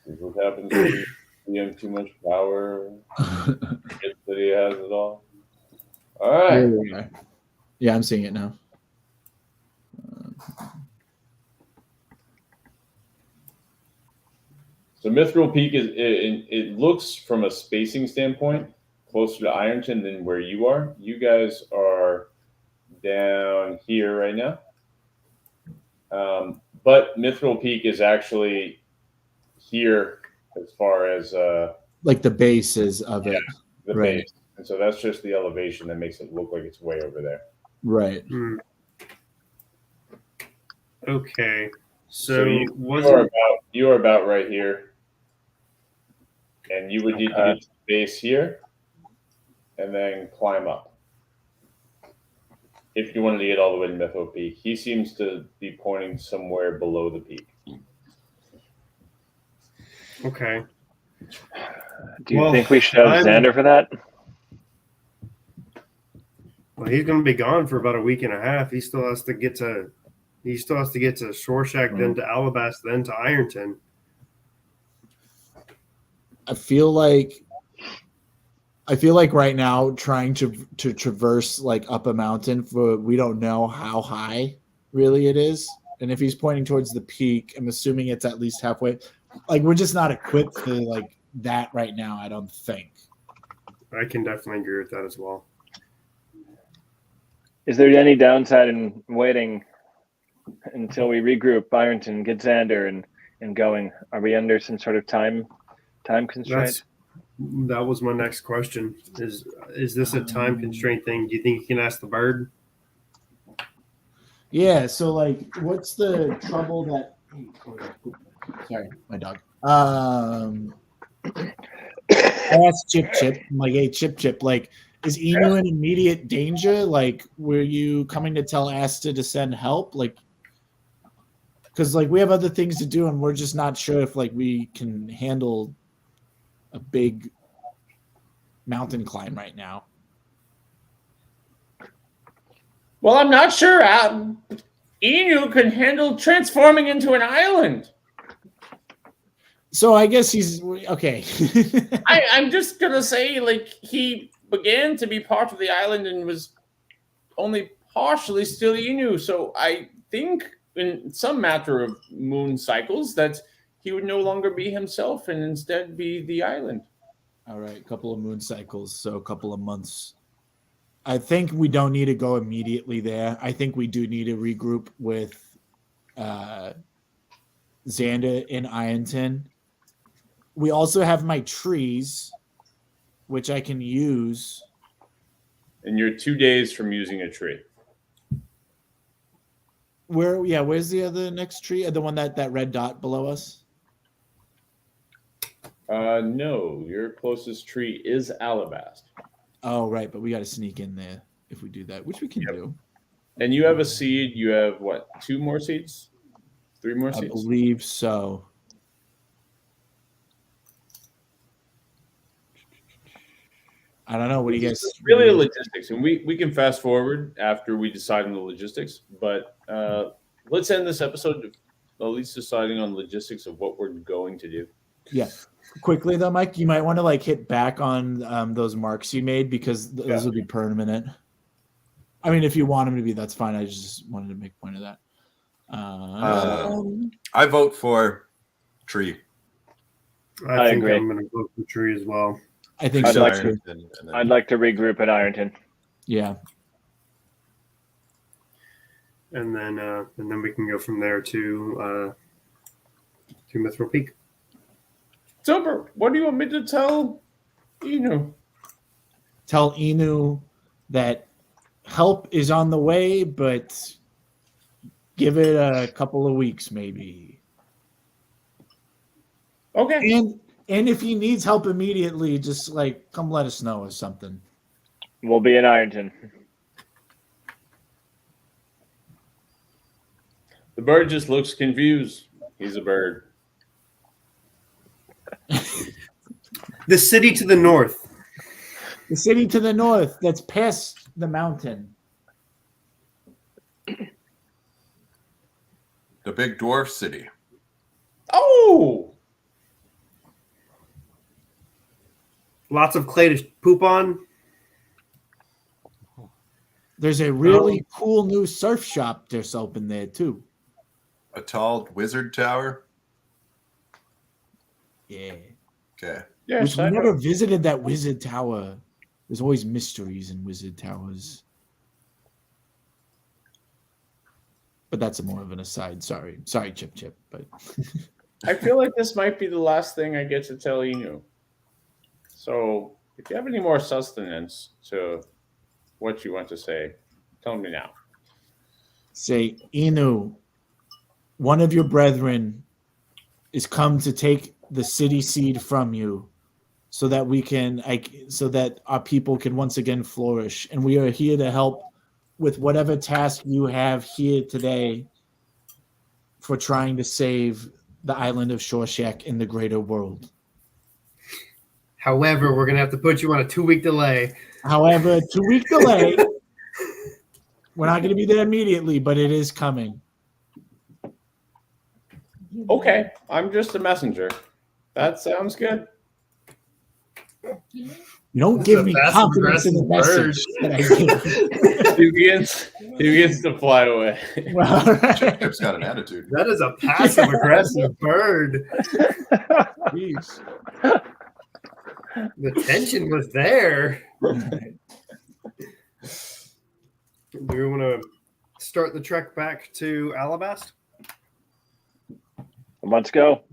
This is what happens when you have too much power. Forget that he has it all. All right. Yeah, I'm seeing it now. So Mithril Peak it looks from a spacing standpoint closer to Ironton than where you are. You guys are down here right now. But Mithril Peak is actually here as far as like the bases of it. The base. And so that's just the elevation that makes it look like it's way over there. Right. Okay. So you are about right here. And you would need to get to the base here and then climb up. If you wanted to get all the way to Mithril Peak. He seems to be pointing somewhere below the peak. Okay. Do you think we should have Xander for that? Well, he's going to be gone for about a week and a half. He still has to get to Shoreshack, then to Alabast, then to Ironton. I feel like right now trying to traverse like up a mountain we don't know how high really it is. And if he's pointing towards the peak, I'm assuming it's at least halfway. Like we're just not equipped for like that right now, I don't think. I can definitely agree with that as well. Is there any downside in waiting until we regroup Ironton, get Xander and going? Are we under some sort of time constraint? That was my next question. Is this a time constraint thing? Do you think you can ask the bird? Yeah, so like what's the trouble that sorry, my dog. I asked Chip. I'm like, hey Chip, like is Inu in immediate danger? Like, were you coming to tell Asta to send help? Like, because like we have other things to do, and we're just not sure if like we can handle a big mountain climb right now. Well, I'm not sure. Inu can handle transforming into an island. So I guess he's okay. I'm just gonna say, like, he began to be part of the island and was only partially still Inu. So I think in some matter of moon cycles that he would no longer be himself and instead be the island. All right, a couple of moon cycles, so a couple of months. I think we don't need to go immediately there. I think we do need to regroup with Xander in Ironton. We also have my trees. which I can use. And you're 2 days from using a tree. Where's the other next tree? The one that red dot below us? No, your closest tree is Alabast. Oh, right, but we got to sneak in there if we do that, which we can do. And you have a seed. You have what? 2 more seeds? 3 more seeds? I believe so. I don't know. What do you guys? It's really a logistics, and we can fast forward after we decide on the logistics. But let's end this episode at least deciding on logistics of what we're going to do. Yeah. Quickly though, Mike, you might want to hit back on those marks you made because those will be permanent. I mean, if you want them to be, that's fine. I just wanted to make point of that. I vote for tree. I think agree. I'm going to vote for tree as well. I think I'd so like too. I'd like to regroup at Ironton. Yeah. And then we can go from there to Mithril Peak. Sober, what do you want me to tell Inu? Tell Inu that help is on the way, but give it a couple of weeks maybe. Okay. And if he needs help immediately, just come let us know or something. We'll be in Ironton. The bird just looks confused. He's a bird. The city to the north. The city to the north that's past the mountain. The big dwarf city. Oh! Lots of clay to poop on. There's a really cool new surf shop just open there too. A tall wizard tower. Yeah. Okay. Yeah, Which we never visited that wizard tower. There's always mysteries in wizard towers. But that's more of an aside. Sorry, Chip. But I feel like this might be the last thing I get to tell Inu. So if you have any more sustenance to what you want to say, tell me now. say, Inu, one of your brethren is come to take the city seed from you, so that we can, so that our people can once again flourish, and we are here to help with whatever task you have here today for trying to save the island of Shorshak in the greater world. However, we're going to have to put you on a 2-week delay. However, 2-week delay. We're not going to be there immediately, but it is coming. Okay, I'm just a messenger. That sounds good. You don't give me confidence in the message that I give. He begins to fly away. Chip's got an attitude. That is a passive aggressive bird. Jeez. The tension was there. Do we want to start the trek back to Alabast? Let's go.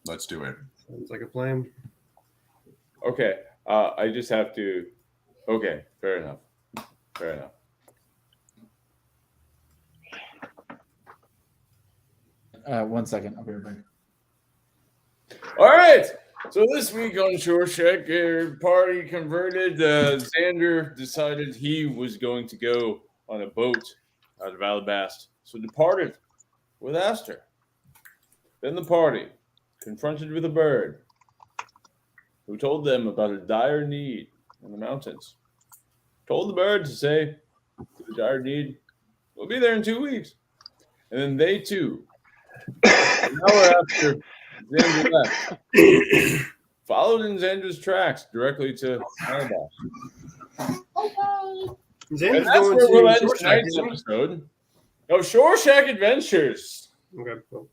Let's do it. Sounds like a plan. Okay, I just have to. Okay, fair enough. Fair enough. 1 second. I'll be right back. All right. So this week on Shorshak, our party converted. Xander decided he was going to go on a boat out of Alabast, so departed with Aster. Then the party, confronted with a bird, who told them about a dire need in the mountains. Told the bird to say, the dire need, we'll be there in 2 weeks. And then they too, an hour after Xander left, followed in Xander's tracks directly to Alabast. And that's where we'll end tonight's episode of Shorshak Adventures. Okay, cool.